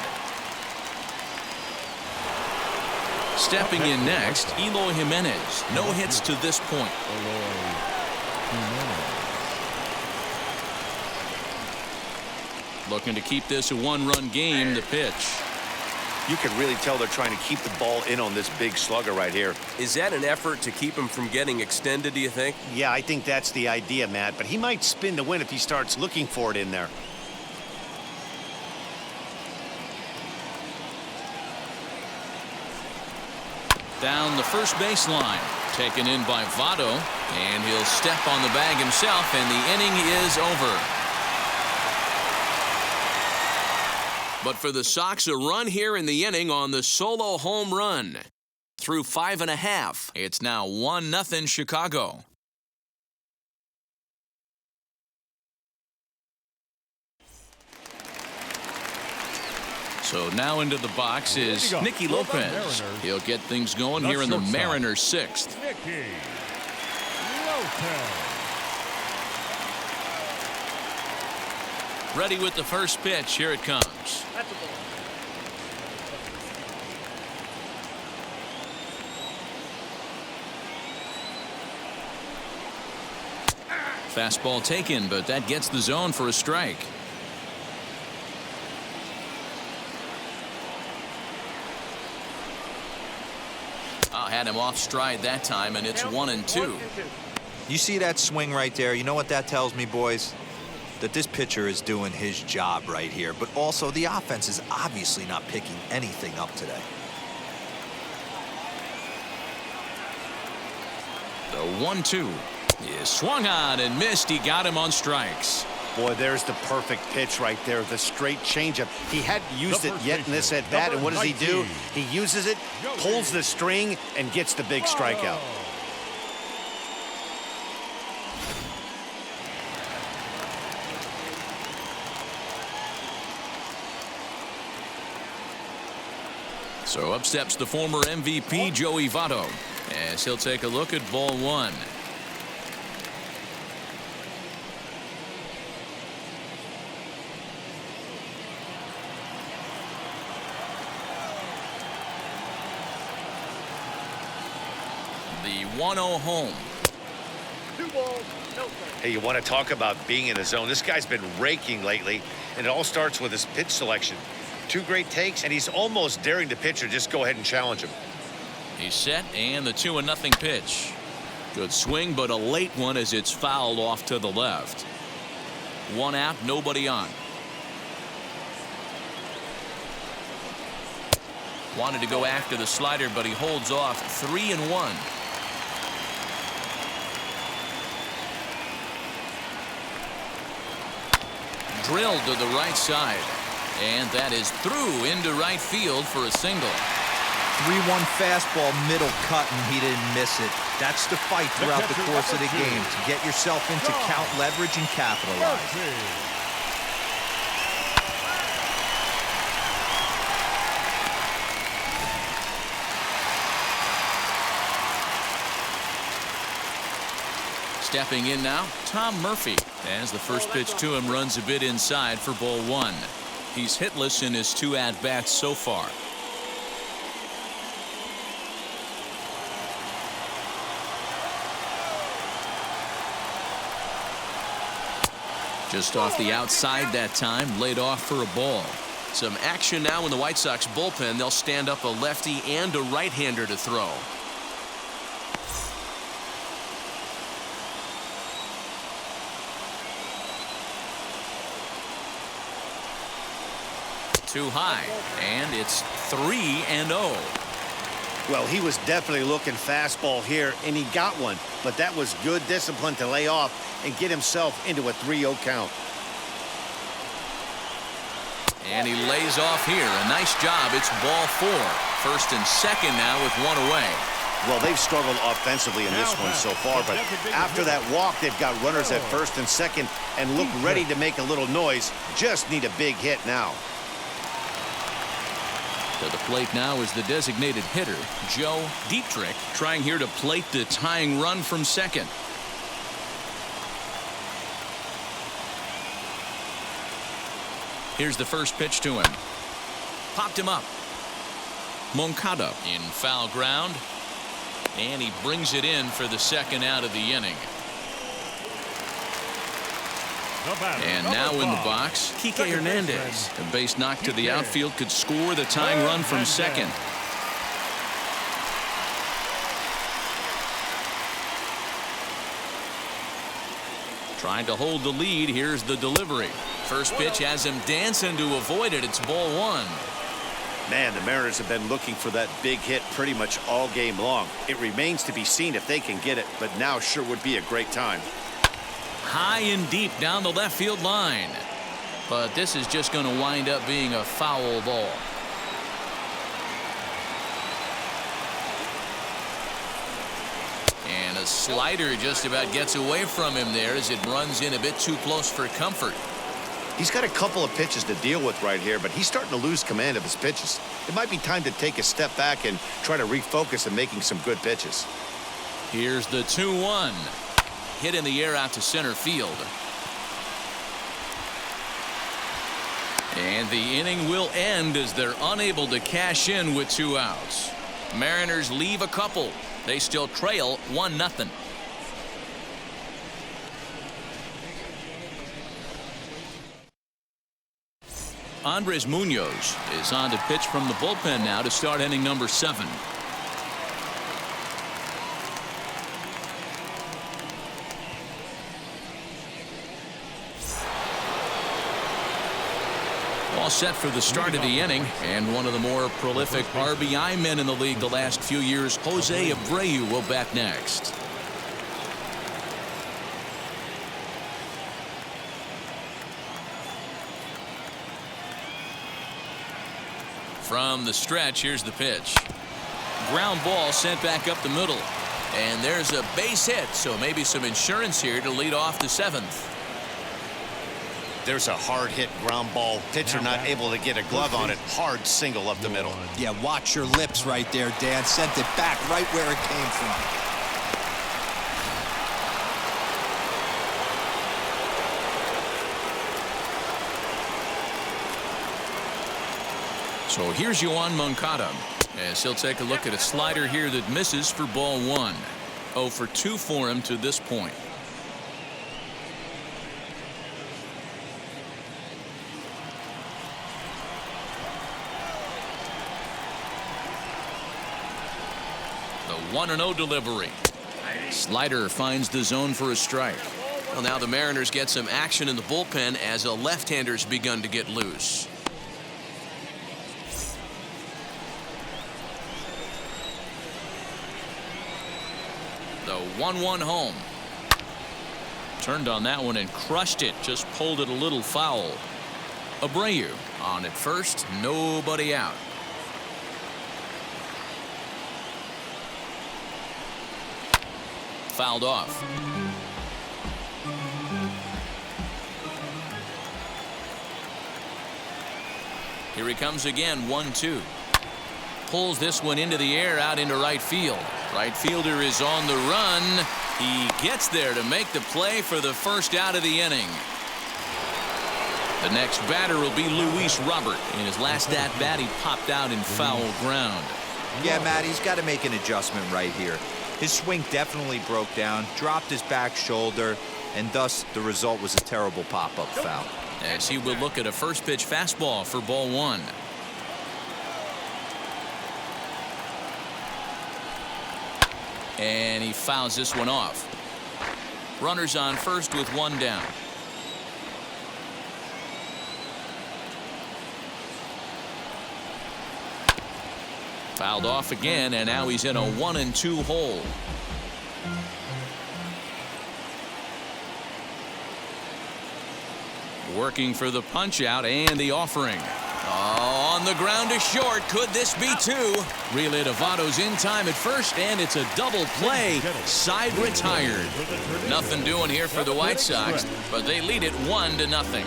Stepping in next, Eloy Jimenez. No hits to this point. Looking to keep this a 1-run game. The pitch. You can really tell they're trying to keep the ball in on this big slugger right here. Is that an effort to keep him from getting extended, do you think? Yeah, I think that's the idea, Matt. But he might spin to win if he starts looking for it in there. Down the first baseline. Taken in by Votto. And he'll step on the bag himself, and the inning is over. But for the Sox, a run here in the inning on the solo home run. Through 5 1/2, it's now 1-0 Chicago. So now into the box is Nicky Lopez. He'll get things going here in the Mariners' 6th. Nicky Lopez. Ready with the first pitch. Here it comes. That's a ball. Fastball taken, but that gets the zone for a strike. Had him off stride that time, and it's 1-2. You see that swing right there? You know what that tells me, boys? That this pitcher is doing his job right here, but also the offense is obviously not picking anything up today. The 1-2 is swung on and missed. He got him on strikes. Boy, there's the perfect pitch right there, the straight changeup. He hadn't used it yet in this at-bat, and what does he do? He uses it, pulls the string, and gets the big strikeout. So up steps the former MVP, Joey Votto, as he'll take a look at ball 1. The 1-0 home. 2 balls, no strikes. Hey, you want to talk about being in the zone? This guy's been raking lately, and it all starts with his pitch selection. 2 great takes, and he's almost daring the pitcher just go ahead and challenge him. He's set, and the 2-0 pitch. Good swing, but a late one as it's fouled off to the left. 1 out, nobody on. Wanted to go after the slider, but he holds off. 3-1. Drilled to the right side. And that is through into right field for a single. 3-1 fastball, middle cut, and he didn't miss it. That's the fight throughout the course of the game, to get yourself into count leverage and capitalize. Stepping in now, Tom Murphy, as the first pitch to him runs a bit inside for ball 1. He's hitless in his 2 at-bats so far. Just off the outside that time, laid off for a ball. Some action now in the White Sox bullpen. They'll stand up a lefty and a right-hander to throw. Too high, and it's 3-0. Well, he was definitely looking fastball here, and he got one. But that was good discipline to lay off and get himself into a 3-0 count. And he lays off here. A nice job. It's ball 4. First and second now with 1 away. Well, they've struggled offensively in this one so far, but after that walk, they've got runners at first and second and look ready to make a little noise. Just need a big hit now. To the plate now is the designated hitter, Joe Dietrich, trying here to plate the tying run from second. Here's the first pitch to him. Popped him up. Moncada in foul ground. And he brings it in for the second out of the inning. And now in the box, Kike Hernandez. A base knock to the outfield could score the tying run from second. Trying to hold the lead. Here's the delivery. First pitch has him dancing to avoid it. It's ball 1. Man, the Mariners have been looking for that big hit pretty much all game long. It remains to be seen if they can get it, but now sure would be a great time. High and deep down the left field line. But this is just going to wind up being a foul ball. And a slider just about gets away from him there as it runs in a bit too close for comfort. He's got a couple of pitches to deal with right here, but he's starting to lose command of his pitches. It might be time to take a step back and try to refocus on making some good pitches. Here's the 2-1. Hit in the air out to center field. And the inning will end as they're unable to cash in with 2 outs. Mariners leave a couple. They still trail 1-0. Andres Munoz is on to pitch from the bullpen now to start inning number 7. All set for the start of the inning, and one of the more prolific RBI men in the league the last few years, Jose Abreu, will bat next. From the stretch, here's the pitch. Ground ball sent back up the middle. And there's a base hit, so maybe some insurance here to lead off the 7th. There's a hard hit ground ball. Pitcher not able to get a glove on it. Hard single up the middle. Yeah, watch your lips right there, Dan. Sent it back right where it came from. So here's Yoan Moncada, as he'll take a look at a slider here that misses for ball 1. 0 for 2 for him to this point. The 1-0 delivery. Slider finds the zone for a strike. Well, now the Mariners get some action in the bullpen as a left-hander's begun to get loose. 1-1 home. Turned on that one and crushed it. Just pulled it a little foul. Abreu on at first. Nobody out. Fouled off. Here he comes again. 1-2. Pulls this one into the air out into right field. Right fielder is on the run. He gets there to make the play for the first out of the inning. The next batter will be Luis Robert. In his last at bat, he popped out in foul ground. Yeah, Matt, he's got to make an adjustment right here. His swing definitely broke down, dropped his back shoulder, and thus the result was a terrible pop-up foul. As he will look at a first pitch fastball for ball one. And he fouls this one off. Runners on first with one down. Fouled off again, and now he's in a 1-2 hole. Working for the punch out and the offering. Oh, on the ground to short. Could this be two? Relay to Votto's in time at first, and it's a double play. Side retired. Nothing doing here for the White Sox, but they lead it 1-0.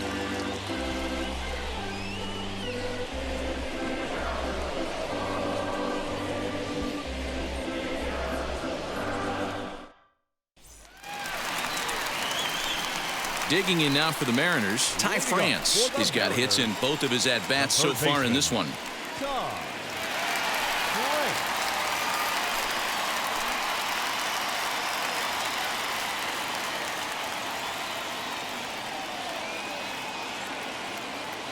Digging in now for the Mariners, Ty France. He's got hits in both of his at-bats so far in this one.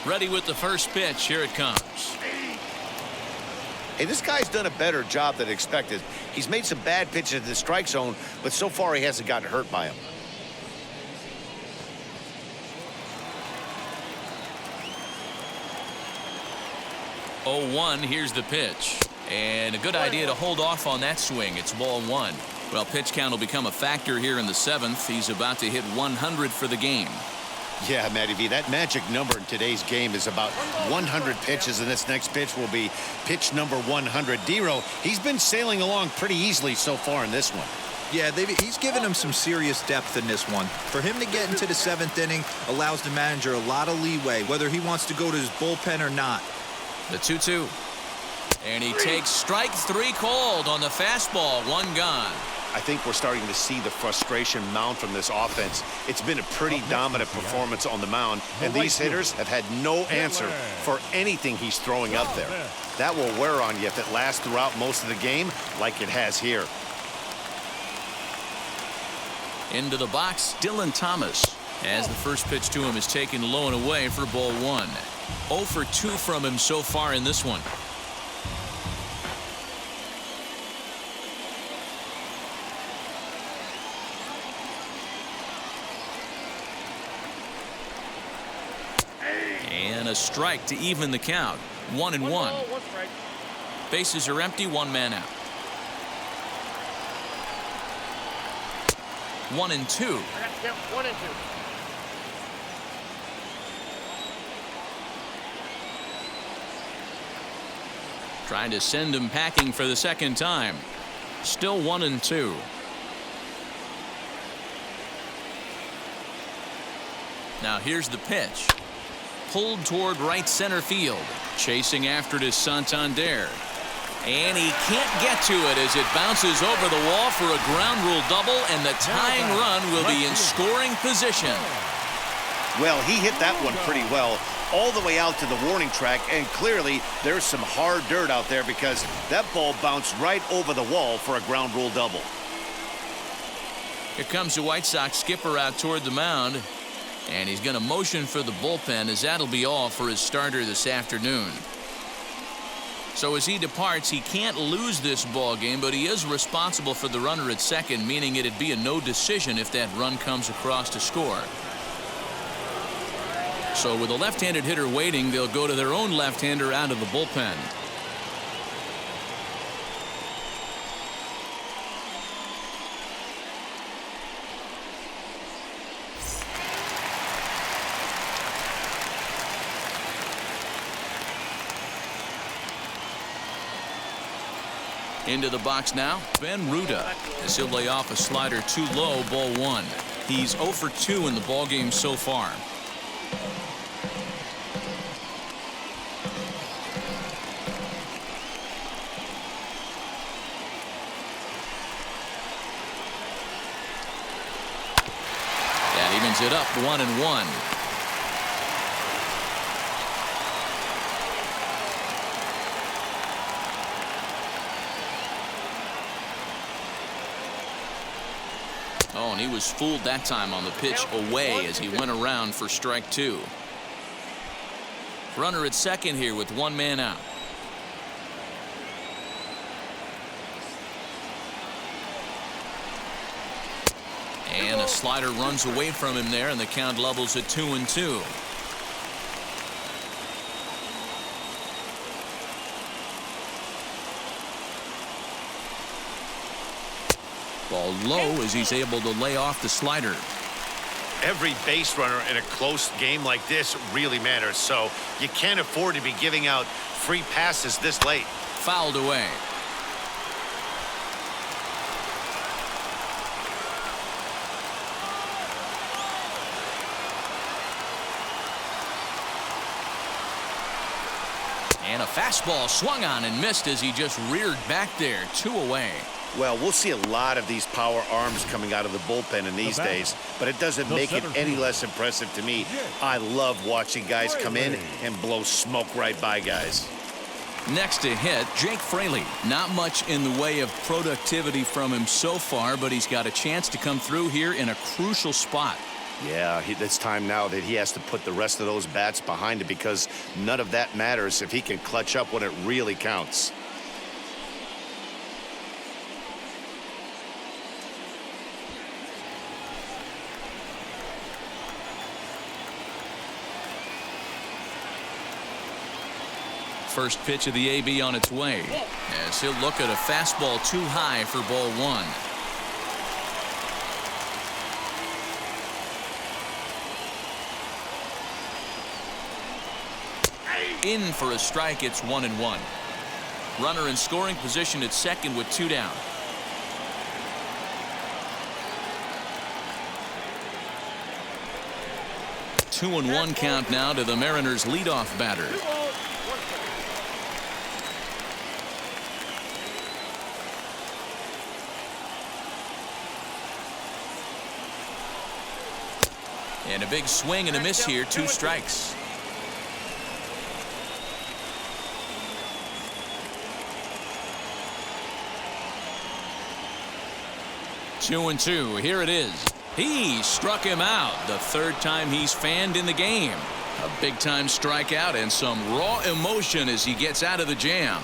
Ready with the first pitch. Here it comes. Hey, this guy's done a better job than expected. He's made some bad pitches in the strike zone, but so far he hasn't gotten hurt by them. Here's the pitch. And a good idea to hold off on that swing. It's ball one. Well, pitch count will become a factor here in the seventh. He's about to hit 100 for the game. Yeah, Matty V, that magic number in today's game is about 100 pitches, and this next pitch will be pitch number 100. Dero, he's been sailing along pretty easily so far in this one. Yeah, he's given him some serious depth in this one. For him to get into the seventh inning allows the manager a lot of leeway, whether he wants to go to his bullpen or not. The 2-2. And he takes strike three called on the fastball. One gone. I think we're starting to see the frustration mount from this offense. It's been a pretty dominant performance on the mound, and these hitters have had no answer for anything he's throwing up there. That will wear on you if it lasts throughout most of the game like it has here. Into the box, Dylan Thomas, as the first pitch to him is taken low and away for ball one. 0 for 2 from him so far in this one. And a strike to even the count. 1-1. Bases are empty, one man out. 1-2. 1-2. Trying to send him packing for the second time. Still 1-2. Now here's the pitch. Pulled toward right center field. Chasing after it is Santander. And he can't get to it as it bounces over the wall for a ground rule double, and the tying run will be in scoring position. Well, he hit that one pretty well all the way out to the warning track, and clearly there's some hard dirt out there because that ball bounced right over the wall for a ground rule double. Here comes the White Sox skipper out toward the mound, and he's going to motion for the bullpen, as that'll be all for his starter this afternoon. So as he departs, he can't lose this ball game, but he is responsible for the runner at second, meaning it'd be a no decision if that run comes across to score. So with a left-handed hitter waiting, they'll go to their own left-hander out of the bullpen. Into the box now, Ben Ruda. As he'll lay off a slider too low, ball 1. He's 0 for 2 in the ballgame so far. That evens it up 1-1. Oh, and he was fooled that time on the pitch away as he went around for strike 2. Runner at second here with 1 man out. And a slider runs away from him there, and the count levels at 2-2. Ball low as he's able to lay off the slider. Every base runner in a close game like this really matters, so you can't afford to be giving out free passes this late. Fouled away. And a fastball swung on and missed as he just reared back there. 2 away. Well, we'll see a lot of these power arms coming out of the bullpen in these days, but it doesn't make it any less impressive to me. I love watching guys come in and blow smoke right by guys. Next to hit, Jake Fraley. Not much in the way of productivity from him so far, but he's got a chance to come through here in a crucial spot. Yeah, it's time now that he has to put the rest of those bats behind it, because none of that matters if he can clutch up when it really counts. First pitch of the AB on its way, as he'll look at a fastball too high for ball 1. In for a strike. It's 1-1. Runner in scoring position at second with 2 down. Two and 1 count now to the Mariners leadoff batter. And a big swing and a miss here. 2 strikes. Two and 2. Here it is. He struck him out. The 3rd time he's fanned in the game. A big-time strikeout and some raw emotion as he gets out of the jam.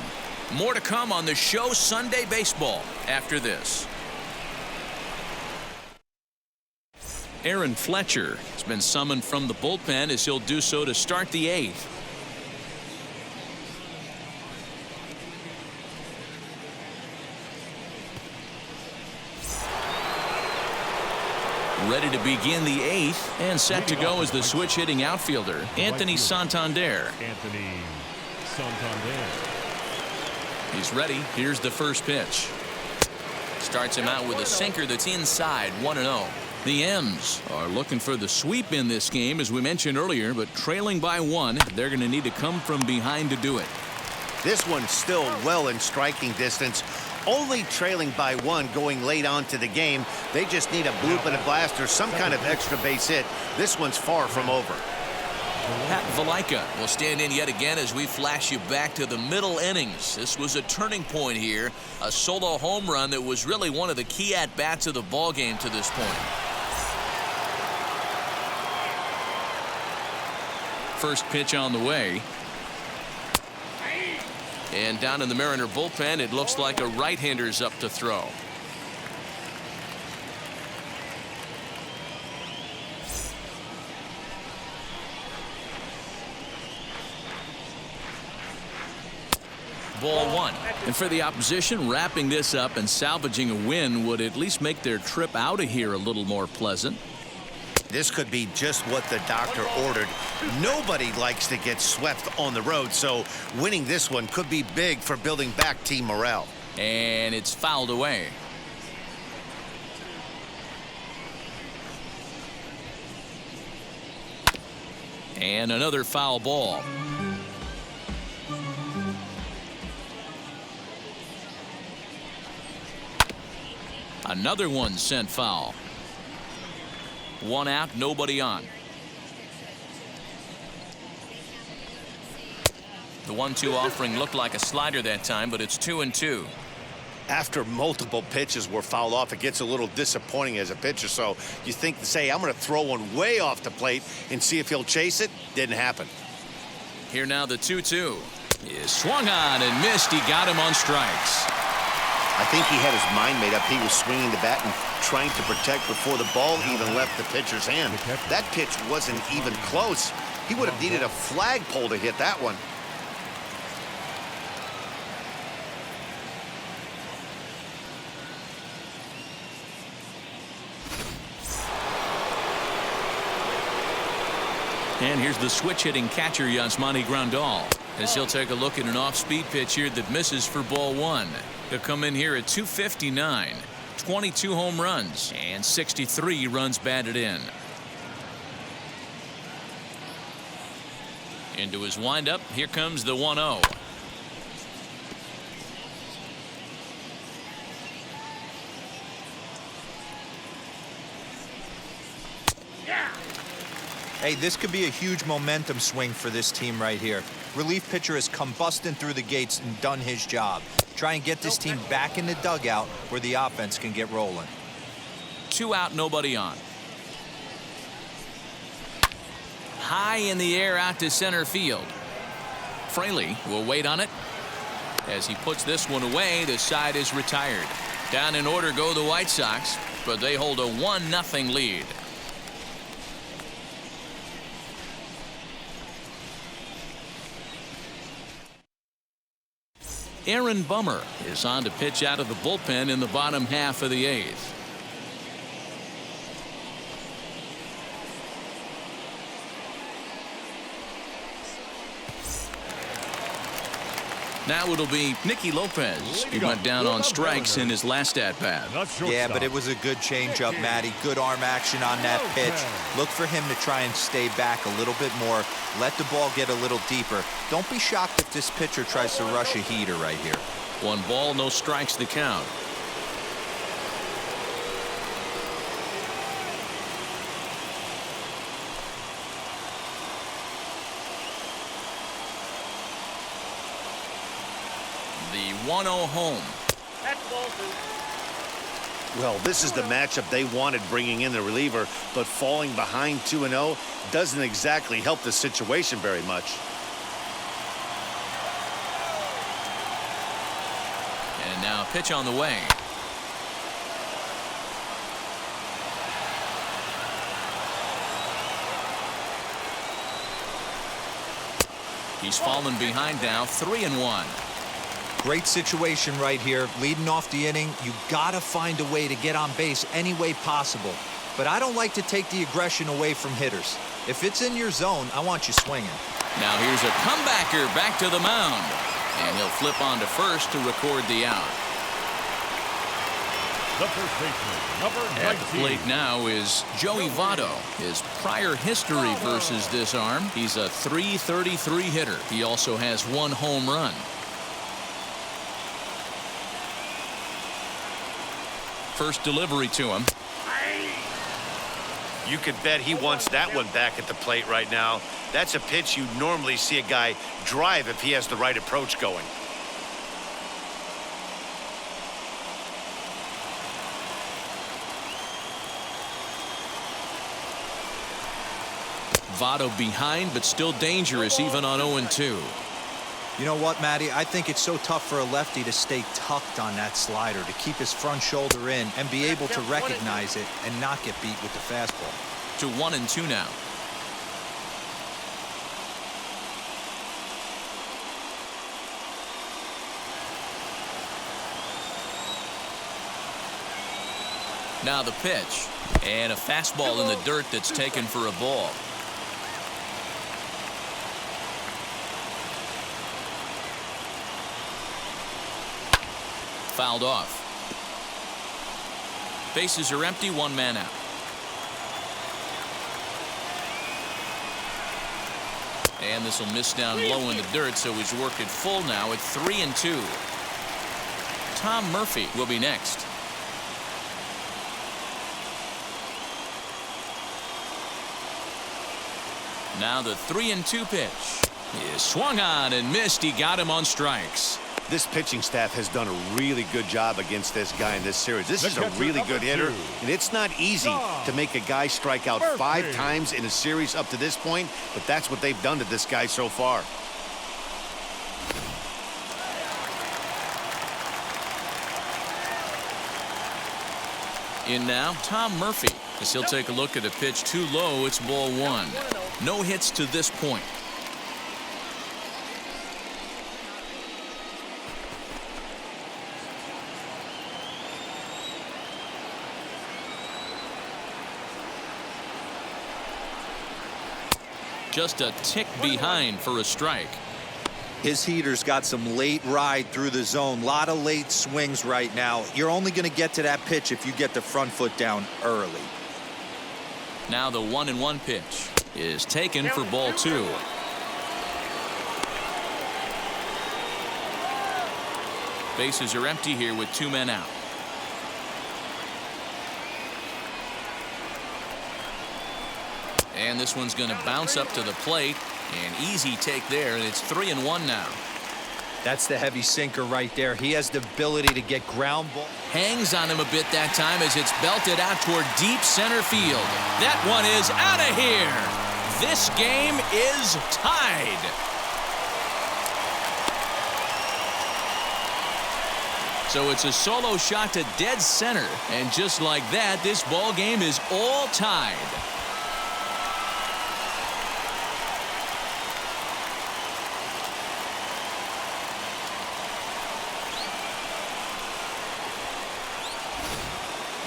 More to come on the show Sunday Baseball after this. Aaron Fletcher has been summoned from the bullpen as he'll do so to start the 8th. Ready to begin the 8th and set to go as the switch hitting outfielder, Anthony Santander. Anthony Santander. He's ready. Here's the first pitch. Starts him out with a sinker that's inside. 1-0. The M's are looking for the sweep in this game, as we mentioned earlier, but trailing by 1, they're going to need to come from behind to do it. This one's still well in striking distance. Only trailing by 1 going late on to the game. They just need a bloop and a blast or some kind of extra base hit. This one's far from over. Pat Valaika will stand in yet again as we flash you back to the middle innings. This was a turning point here. A solo home run that was really one of the key at-bats of the ballgame to this point. First pitch on the way. And down in the Mariner bullpen, it looks like a right-hander's up to throw. Ball 1. And for the opposition, wrapping this up and salvaging a win would at least make their trip out of here a little more pleasant. This could be just what the doctor ordered. Nobody likes to get swept on the road, so winning this one could be big for building back team morale. And it's fouled away. And another foul ball. Another one sent foul. One out, nobody on. The 1-2 offering looked like a slider that time, but it's 2-2. After multiple pitches were fouled off, it gets a little disappointing as a pitcher. So you think to say, I'm going to throw one way off the plate and see if he'll chase it. Didn't happen. Here now the 2-2 is swung on and missed. He got him on strikes. I think he had his mind made up. He was swinging the bat and trying to protect before the ball even left the pitcher's hand. That pitch wasn't even close. He would have needed a flagpole to hit that one. And here's the switch-hitting catcher, Yasmani Grandal, as he'll take a look at an off-speed pitch here that misses for ball one. He'll come in here at 259, 22 home runs, and 63 runs batted in. Into his windup, here comes the 1-0. Hey, this could be a huge momentum swing for this team right here. Relief pitcher has come busting through the gates and done his job. Try and get this team back in the dugout where the offense can get rolling. 2 out, nobody on. High in the air out to center field. Fraley will wait on it. As he puts this one away, the side is retired. Down in order go the White Sox, but they hold a 1-0 lead. Aaron Bummer is on to pitch out of the bullpen in the bottom half of the 8th. Now it'll be Nicky Lopez. He went down on strikes in his last at-bat. Yeah, but it was a good changeup, Matty. Good arm action on that pitch. Look for him to try and stay back a little bit more. Let the ball get a little deeper. Don't be shocked if this pitcher tries to rush a heater right here. 1 ball, no strikes the count. The 1-0 home. That's ball 2. Well, this is the matchup they wanted, bringing in the reliever, but falling behind 2-0 doesn't exactly help the situation very much. And now a pitch on the way. He's fallen behind now, 3-1. Great situation right here. Leading off the inning, you gotta find a way to get on base any way possible. But I don't like to take the aggression away from hitters. If it's in your zone, I want you swinging. Now here's a comebacker back to the mound. And he'll flip on to first to record the out. The first baseman, number 19. At the plate now is Joey Votto. His prior history versus this arm, he's a .333 hitter. He also has 1 home run. First delivery to him. You could bet he wants that one back at the plate right now. That's a pitch you normally see a guy drive if he has the right approach going. Votto behind, but still dangerous even on 0-2. You know what, Matty? I think it's so tough for a lefty to stay tucked on that slider, to keep his front shoulder in and be able to recognize it and not get beat with the fastball. To 1-2 now. Now the pitch. And a fastball in the dirt that's taken for a ball. fouled off. Bases are empty, one man out. And this will miss down low in the dirt, so he's worked it full now at 3-2. Tom Murphy will be next. Now the 3-2 pitch is swung on and missed. He got him on strikes. This pitching staff has done a really good job against this guy in this series. This is a really good hitter, and it's not easy to make a guy strike out 5 times in a series up to this point, but that's what they've done to this guy so far. In now, Tom Murphy, as he'll take a look at a pitch too low. It's ball 1. No hits to this point. Just a tick behind for a strike. His heater's got some late ride through the zone. A lot of late swings right now. You're only going to get to that pitch if you get the front foot down early. Now the 1-1 pitch is taken for ball 2. Bases are empty here with 2 men out. And this one's going to bounce up to the plate. An easy take there, and it's 3-1 now. That's the heavy sinker right there. He has the ability to get ground ball. Hangs on him a bit that time as it's belted out toward deep center field. That one is out of here. This game is tied. So it's a solo shot to dead center, and just like that, this ball game is all tied.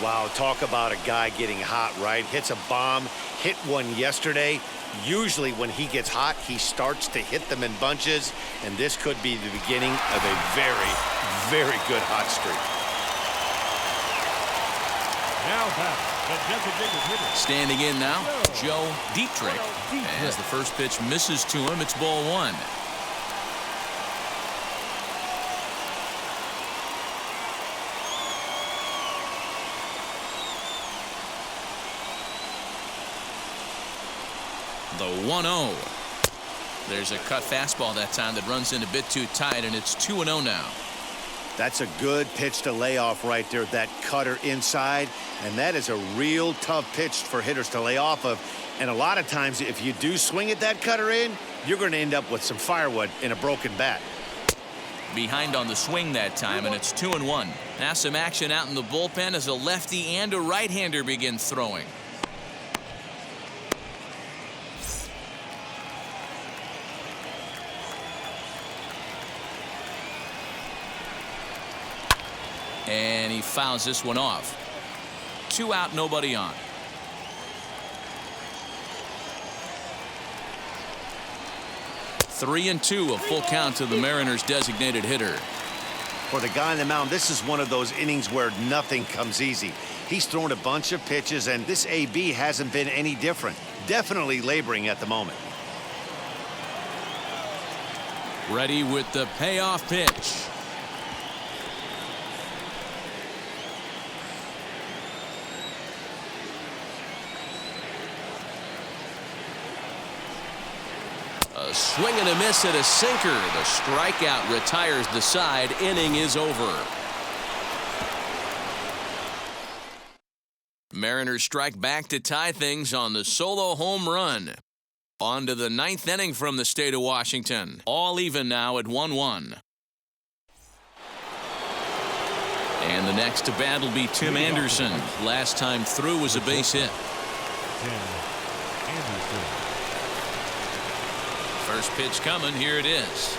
Wow, talk about a guy getting hot, right? Hits a bomb, hit one yesterday. Usually when he gets hot, he starts to hit them in bunches, and this could be the beginning of a very, very good hot streak. Now back, the designated hitter. Standing in now, Joe Dietrich. As the first pitch misses to him, it's ball 1. The 1-0. There's a cut fastball that time that runs in a bit too tight, and it's 2-0 now. That's a good pitch to lay off right there, that cutter inside, and that is a real tough pitch for hitters to lay off of. And a lot of times, if you do swing at that cutter in, you're going to end up with some firewood in a broken bat. Behind on the swing that time, and it's 2-1. Now some action out in the bullpen as a lefty and a right-hander begin throwing. And he fouls this one off. 2 out, nobody on. Three and 2, a full count to the Mariners' designated hitter. For the guy on the mound, this is one of those innings where nothing comes easy. He's thrown a bunch of pitches, and this AB hasn't been any different. Definitely laboring at the moment. Ready with the payoff pitch. A swing and a miss at a sinker. The strikeout retires the side. Inning is over. Mariners strike back to tie things on the solo home run. On to the 9th inning from the state of Washington. All even now at 1-1. And the next to bat will be Tim Anderson. Last time through was a base hit. First pitch coming. Here it is.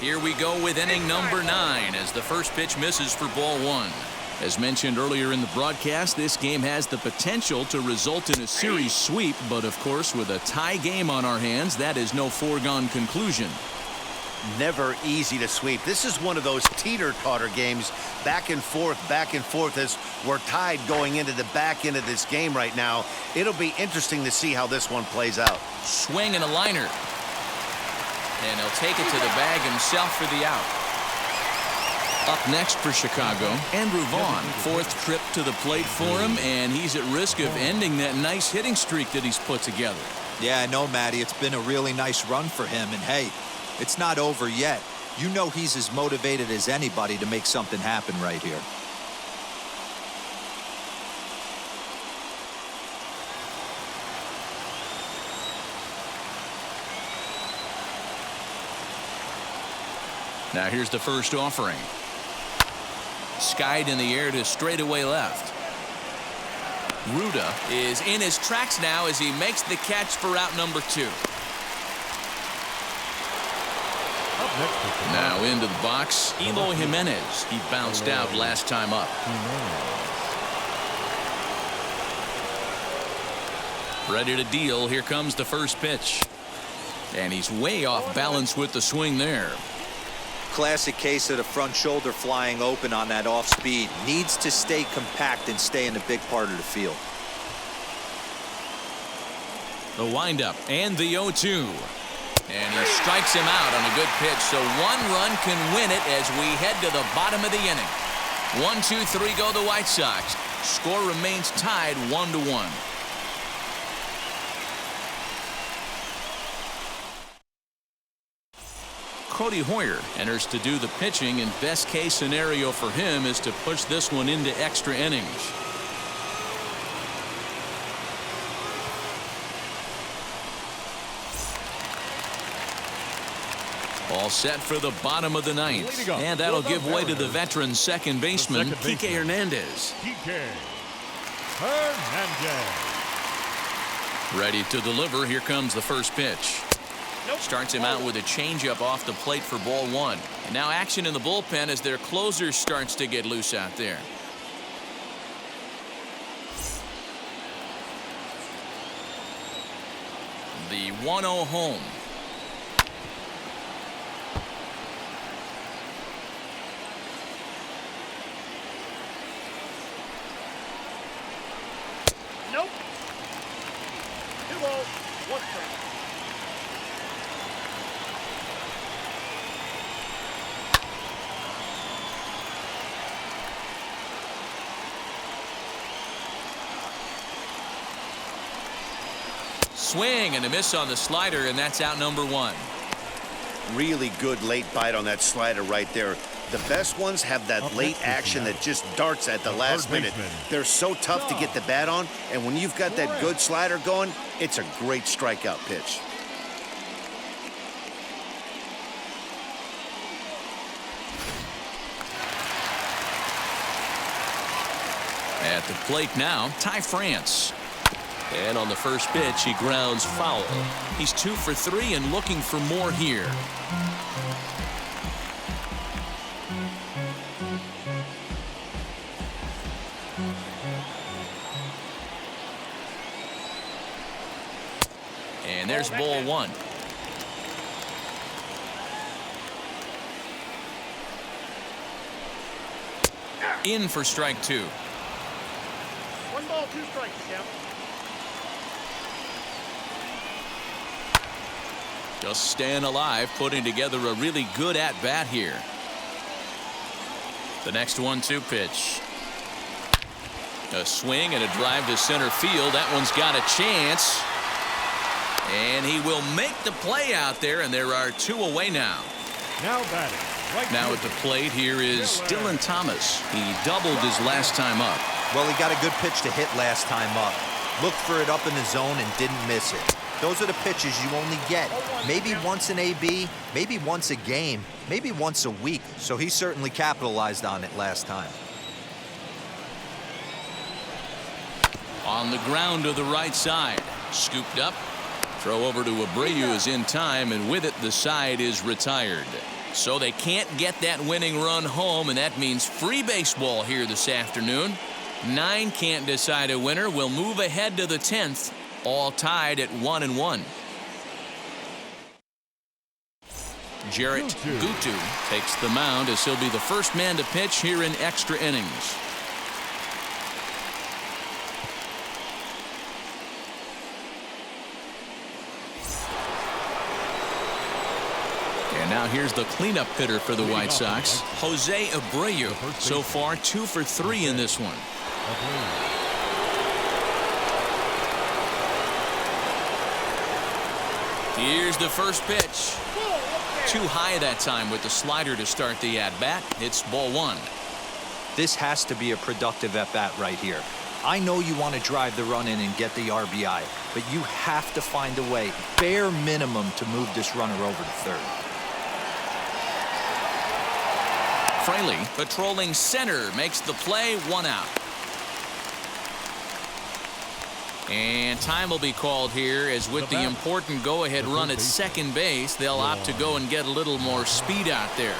Here we go with inning number 9 as the first pitch misses for ball 1. As mentioned earlier in the broadcast, this game has the potential to result in a series sweep, but of course with a tie game on our hands, that is no foregone conclusion. never easy to sweep. This is one of those teeter-totter games, back and forth as we're tied going into the back end of this game right now. It'll be interesting to see how this one plays out. Swing and a liner. And he'll take it to the bag himself for the out. Up next for Chicago, Andrew Vaughn. Fourth trip to the plate for him, and he's at risk of ending that nice hitting streak that he's put together. Yeah, I know, Matty. It's been a really nice run for him, and hey, it's not over yet. You know he's as motivated as anybody to make something happen right here. Now here's the first offering. Skied in the air to straightaway left. Ruda is in his tracks now as he makes the catch for out number 2. Now into the box, Eloy Jimenez. He bounced out last time up. Ready to deal. Here comes the first pitch. And he's way off balance with the swing there. Classic case of the front shoulder flying open on that off speed. Needs to stay compact and stay in the big part of the field. The windup and the 0-2. And he strikes him out on a good pitch. So 1 run can win it as we head to the bottom of the inning. 1-2-3 go the White Sox. Score remains tied 1-1. Cody Hoyer enters to do the pitching, and best case scenario for him is to push this one into extra innings. All set for the bottom of the ninth, and that'll give way to the veteran second baseman, Kike Hernandez. Ready to deliver. Here comes the first pitch. Starts him out with a changeup off the plate for ball 1. And now action in the bullpen as their closer starts to get loose out there. The 1-0 home. Nope. 2 balls, 1 strike. Swing and a miss on the slider, and that's out number 1. Really good late bite on that slider right there. The best ones have that late action that just darts at the last minute. They're so tough to get the bat on, and when you've got that good slider going, it's a great strikeout pitch. At the plate now, Ty France. And on the first pitch, he grounds foul. He's 2 for 3 and looking for more here. And there's ball 1. In for strike 2. 1 ball, 2 strikes, count. Just staying alive, putting together a really good at-bat here. The next 1-2 pitch. A swing and a drive to center field. That one's got a chance. And he will make the play out there, and there are 2 away now. Now batting. Now at the plate, here is Dylan Thomas. He doubled his last time up. Well, he got a good pitch to hit last time up. Looked for it up in the zone and didn't miss it. Those are the pitches you only get. Maybe once an AB, maybe once a game, maybe once a week. So he certainly capitalized on it last time. On the ground to the right side. Scooped up. Throw over to Abreu is in time, and with it, the side is retired. So they can't get that winning run home, and that means free baseball here this afternoon. 9 can't decide a winner. We'll move ahead to the 10th. All tied at 1-1. Jarrett Gutu takes the mound as he'll be the first man to pitch here in extra innings. And now here's the cleanup hitter for the White Sox, Jose Abreu. So far 2 for 3 in this one. Here's the first pitch. Too high that time with the slider to start the at-bat. It's ball 1. This has to be a productive at-bat right here. I know you want to drive the run in and get the RBI, but you have to find a way, bare minimum, to move this runner over to third. Fraley patrolling center makes the play, 1 out. And time will be called here as with the important go-ahead run at second base, they'll opt to go and get a little more speed out there.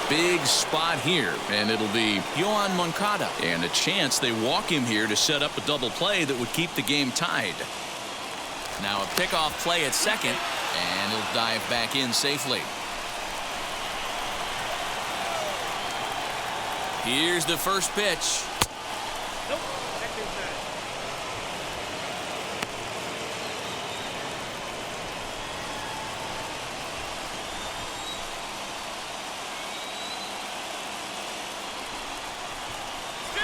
Big spot here, and it'll be Yoan Moncada. And a chance they walk him here to set up a double play that would keep the game tied. Now a pickoff play at second, and he'll dive back in safely. Here's the first pitch. Nope, back inside.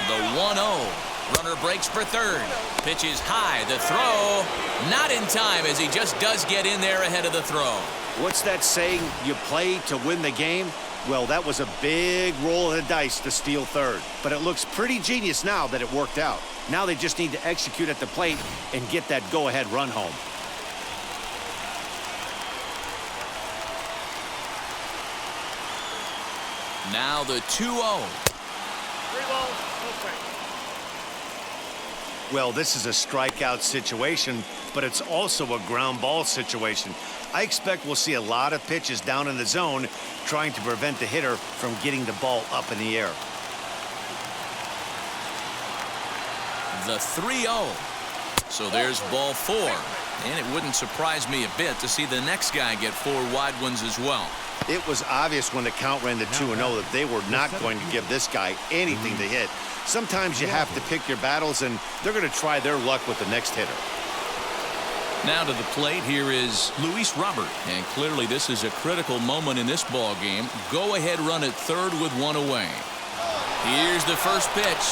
The 1-0. Runner breaks for third. Pitch is high. The throw not in time as he just does get in there ahead of the throw. What's that saying? You play to win the game? Well, that was a big roll of the dice to steal third. But it looks pretty genius now that it worked out. Now they just need to execute at the plate and get that go-ahead run home. Now the 2-0. 3 balls, no strikes. Well, this is a strikeout situation, but it's also a ground ball situation. I expect we'll see a lot of pitches down in the zone trying to prevent the hitter from getting the ball up in the air. The 3-0. So there's ball 4. And it wouldn't surprise me a bit to see the next guy get 4 wide ones as well. It was obvious when the count ran to 2-0 that they were not going to give this guy anything to hit. Sometimes you have to pick your battles, and they're going to try their luck with the next hitter. Now to the plate, here is Luis Robert. And clearly this is a critical moment in this ball game. Go-ahead run at third with 1 away. Here's the first pitch.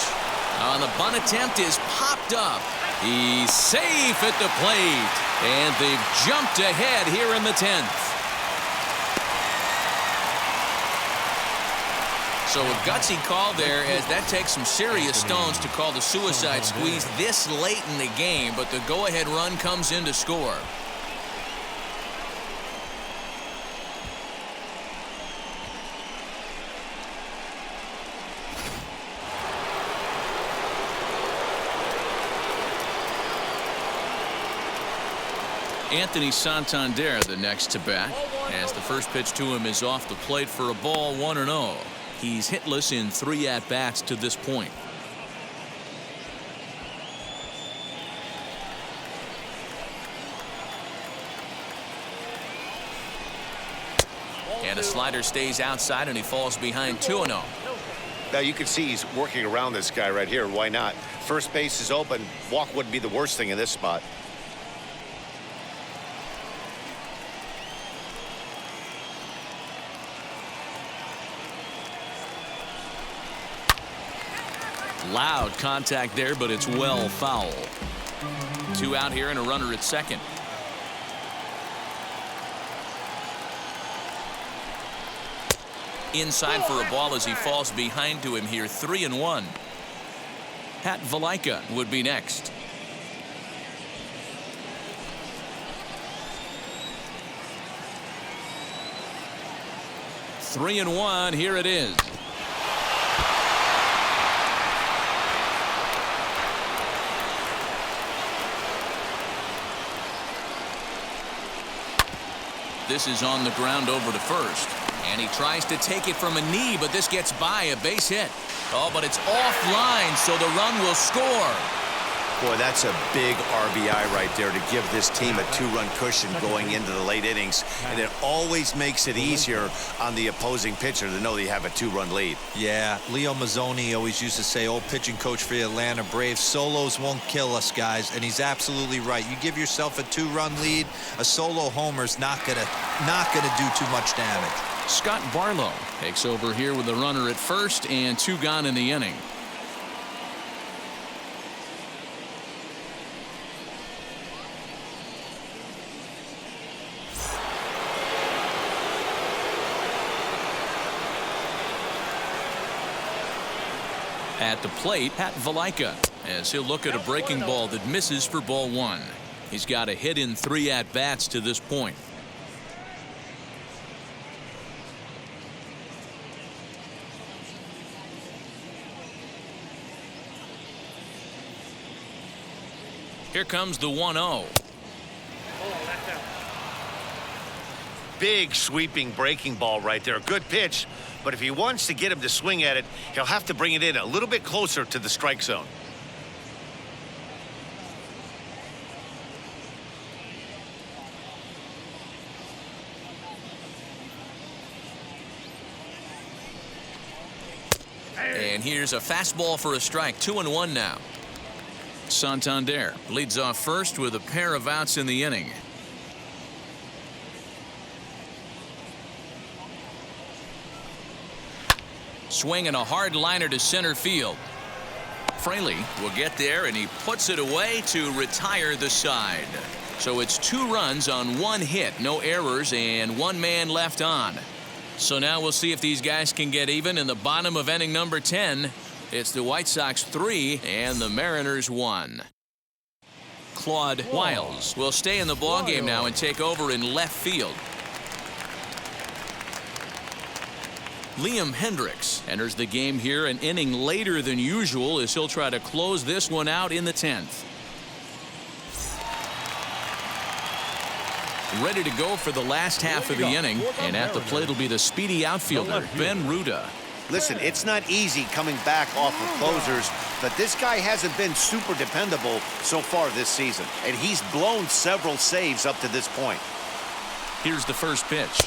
On the bunt attempt is popped up. He's safe at the plate. And they've jumped ahead here in the 10th. So a gutsy call there, as that takes some serious stones to call the suicide squeeze this late in the game, but the go-ahead run comes in to score. Anthony Santander the next to bat, as the first pitch to him is off the plate for a ball, 1-0. He's hitless in 3 at-bats to this point. And a slider stays outside, and he falls behind 2-0. Now you can see he's working around this guy right here. Why not? First base is open. Walk wouldn't be the worst thing in this spot. Loud contact there, but it's well foul. 2 out here and a runner at second. Inside for a ball as he falls behind to him here. 3-1. Pat Valaika would be next. Three and 1. Here it is. This is on the ground over to first. And he tries to take it from a knee, but this gets by, a base hit. Oh, but it's offline, so the run will score. Boy, that's a big RBI right there to give this team a 2-run cushion going into the late innings. And it always makes it easier on the opposing pitcher to know they have a 2-run lead. Yeah, Leo Mazzoni always used to say, old pitching coach for the Atlanta Braves, solos won't kill us, guys. And he's absolutely right. You give yourself a 2-run lead, a solo homer's not gonna do too much damage. Scott Barlow takes over here with the runner at first and 2 gone in the inning. At the plate, Pat Valaika, as he'll look at a breaking ball that misses for ball 1. He's got a hit in 3 at-bats to this point. Here comes the 1-0. Big sweeping breaking ball right there. Good pitch. But if he wants to get him to swing at it, he'll have to bring it in a little bit closer to the strike zone. And here's a fastball for a strike. 2-1 now. Santander leads off first with a pair of outs in the inning. Swinging a hard liner to center field. Fraley will get there, and he puts it away to retire the side. So it's 2 runs on 1 hit, no errors, and 1 man left on. So now we'll see if these guys can get even in the bottom of inning number 10. It's the White Sox 3 and the Mariners 1. Claude Wiles will stay in the ballgame now and take over in left field. Liam Hendriks enters the game here an inning later than usual as he'll try to close this one out in the 10th. Ready to go for the last half of the inning, and at the plate will be the speedy outfielder, Ben Ruda. Listen, it's not easy coming back off of closers, but this guy hasn't been super dependable so far this season, and he's blown several saves up to this point. Here's the first pitch.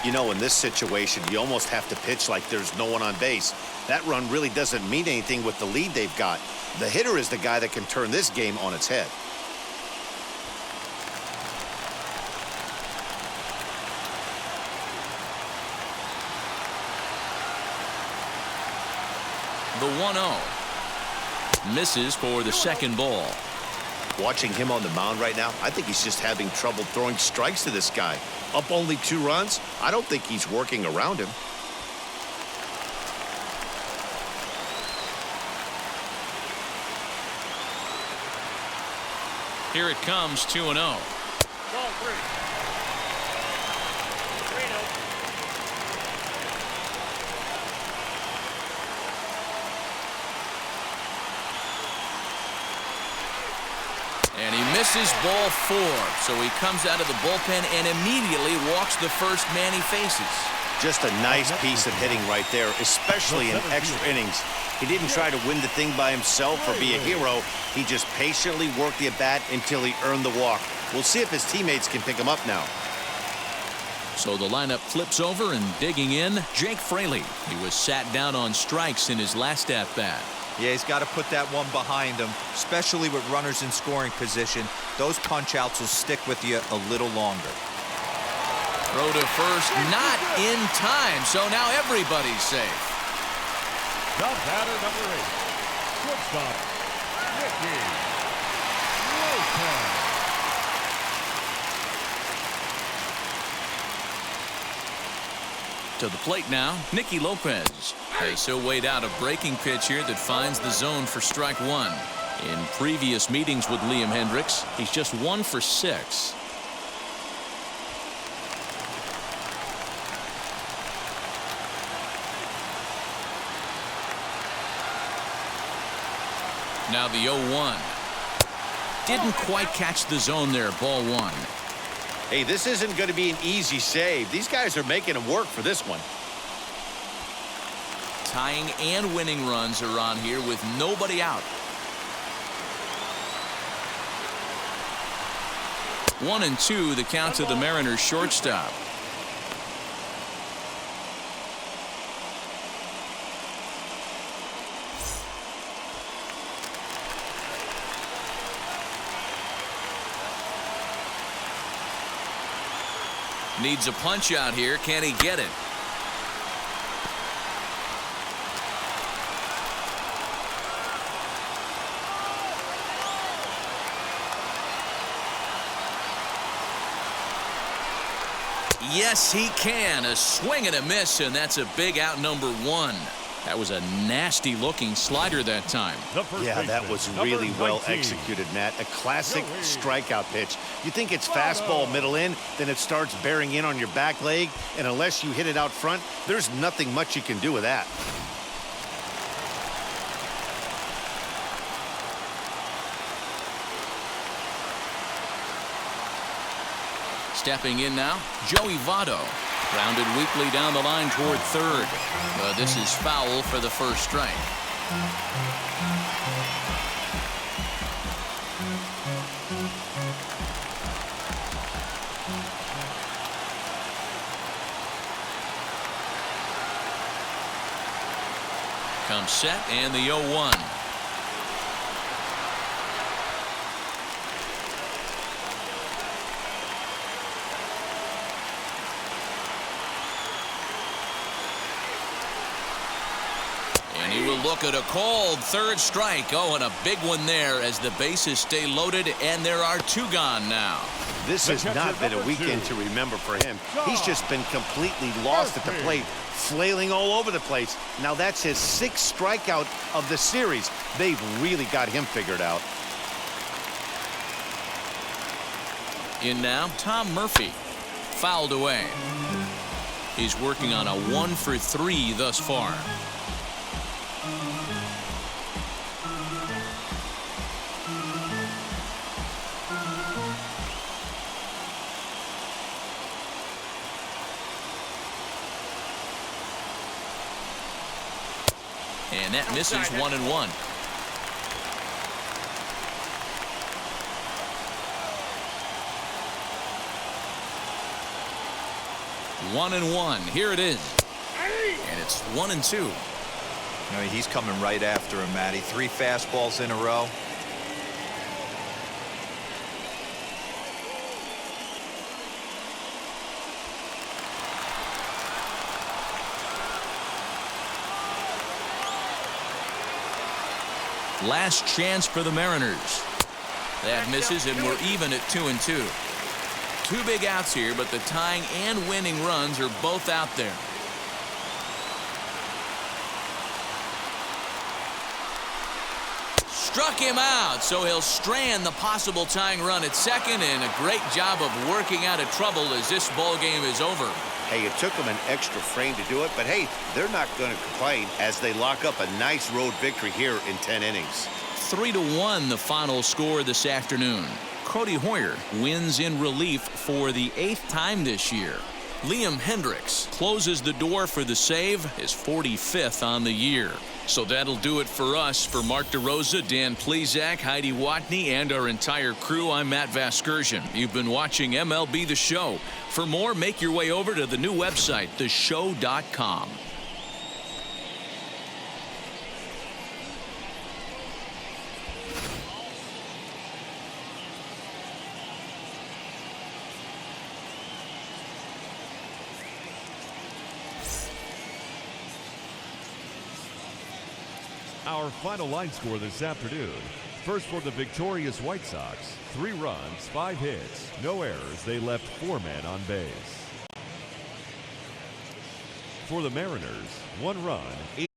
You know, in this situation, you almost have to pitch like there's no one on base. That run really doesn't mean anything with the lead they've got. The hitter is the guy that can turn this game on its head. The 1-0 misses for the second ball. Watching him on the mound right now, I think he's just having trouble throwing strikes to this guy. Up only 2 runs, I don't think he's working around him. Here it comes, 2-0. Ball 3. 3-0. And he misses ball 4, so he comes out of the bullpen and immediately walks the first man he faces. Just a nice piece of hitting right there, especially in extra innings. He didn't try to win the thing by himself or be a hero. He just patiently worked the at-bat until he earned the walk. We'll see if his teammates can pick him up now. So the lineup flips over, and digging in, Jake Fraley. He was sat down on strikes in his last at-bat. Yeah, he's got to put that one behind him, especially with runners in scoring position. Those punch-outs will stick with you a little longer. Throw to first, not in time, so now everybody's safe. The batter, number 8, shortstop, Nicky Lopez. To the plate now, Nicky Lopez. As he'll wait out a breaking pitch here that finds the zone for strike 1. In previous meetings with Liam Hendriks, he's just 1 for 6. Now the 0-1. Didn't quite catch the zone there, ball 1. Hey, this isn't going to be an easy save. These guys are making him work for this one. tying and winning runs are on here with nobody out. 1-2 the count to the Mariners shortstop. Needs a punch out here. Can he get it? Yes, he can. A swing and a miss, and that's a big out, number 1. That was a nasty looking slider that time. Yeah, that was really well executed, Matt. A classic strikeout pitch. You think it's fastball middle in, then it starts bearing in on your back leg, and unless you hit it out front, there's nothing much you can do with that. Stepping in now, Joey Votto. Grounded weakly down the line toward third. This is foul for the first strike. Comes set and the 0-1. And he will look at a called third strike. Oh, and a big one there as the bases stay loaded, and there are 2 gone now. This has not been a weekend to remember for him. He's just been completely lost at the plate, flailing all over the place. Now that's his 6th strikeout of the series. They've really got him figured out. In now, Tom Murphy. Fouled away. He's working on a 1 for 3 thus far. And that misses 1-1. One and one. Here it is. And it's 1-2. You know, he's coming right after him, Matty. 3 fastballs in a row. Last chance for the Mariners. That misses, and we're even at 2-2. 2 big outs here, but the tying and winning runs are both out there. Struck him out, so he'll strand the possible tying run at second, and a great job of working out of trouble as this ball game is over. Hey, it took them an extra frame to do it, but hey, they're not going to complain as they lock up a nice road victory here in 10 innings. 3-1 the final score this afternoon. Cody Hoyer wins in relief for the 8th time this year. Liam Hendriks closes the door for the save, his 45th on the year. So that'll do it for us. For Mark DeRosa, Dan Plesac, Heidi Watney, and our entire crew, I'm Matt Vasgersian. You've been watching MLB The Show. For more, make your way over to the new website, theshow.com. Our final line score this afternoon. First for the victorious White Sox, 3 runs, 5 hits, no errors. They left 4 men on base. For the Mariners, 1 run, 8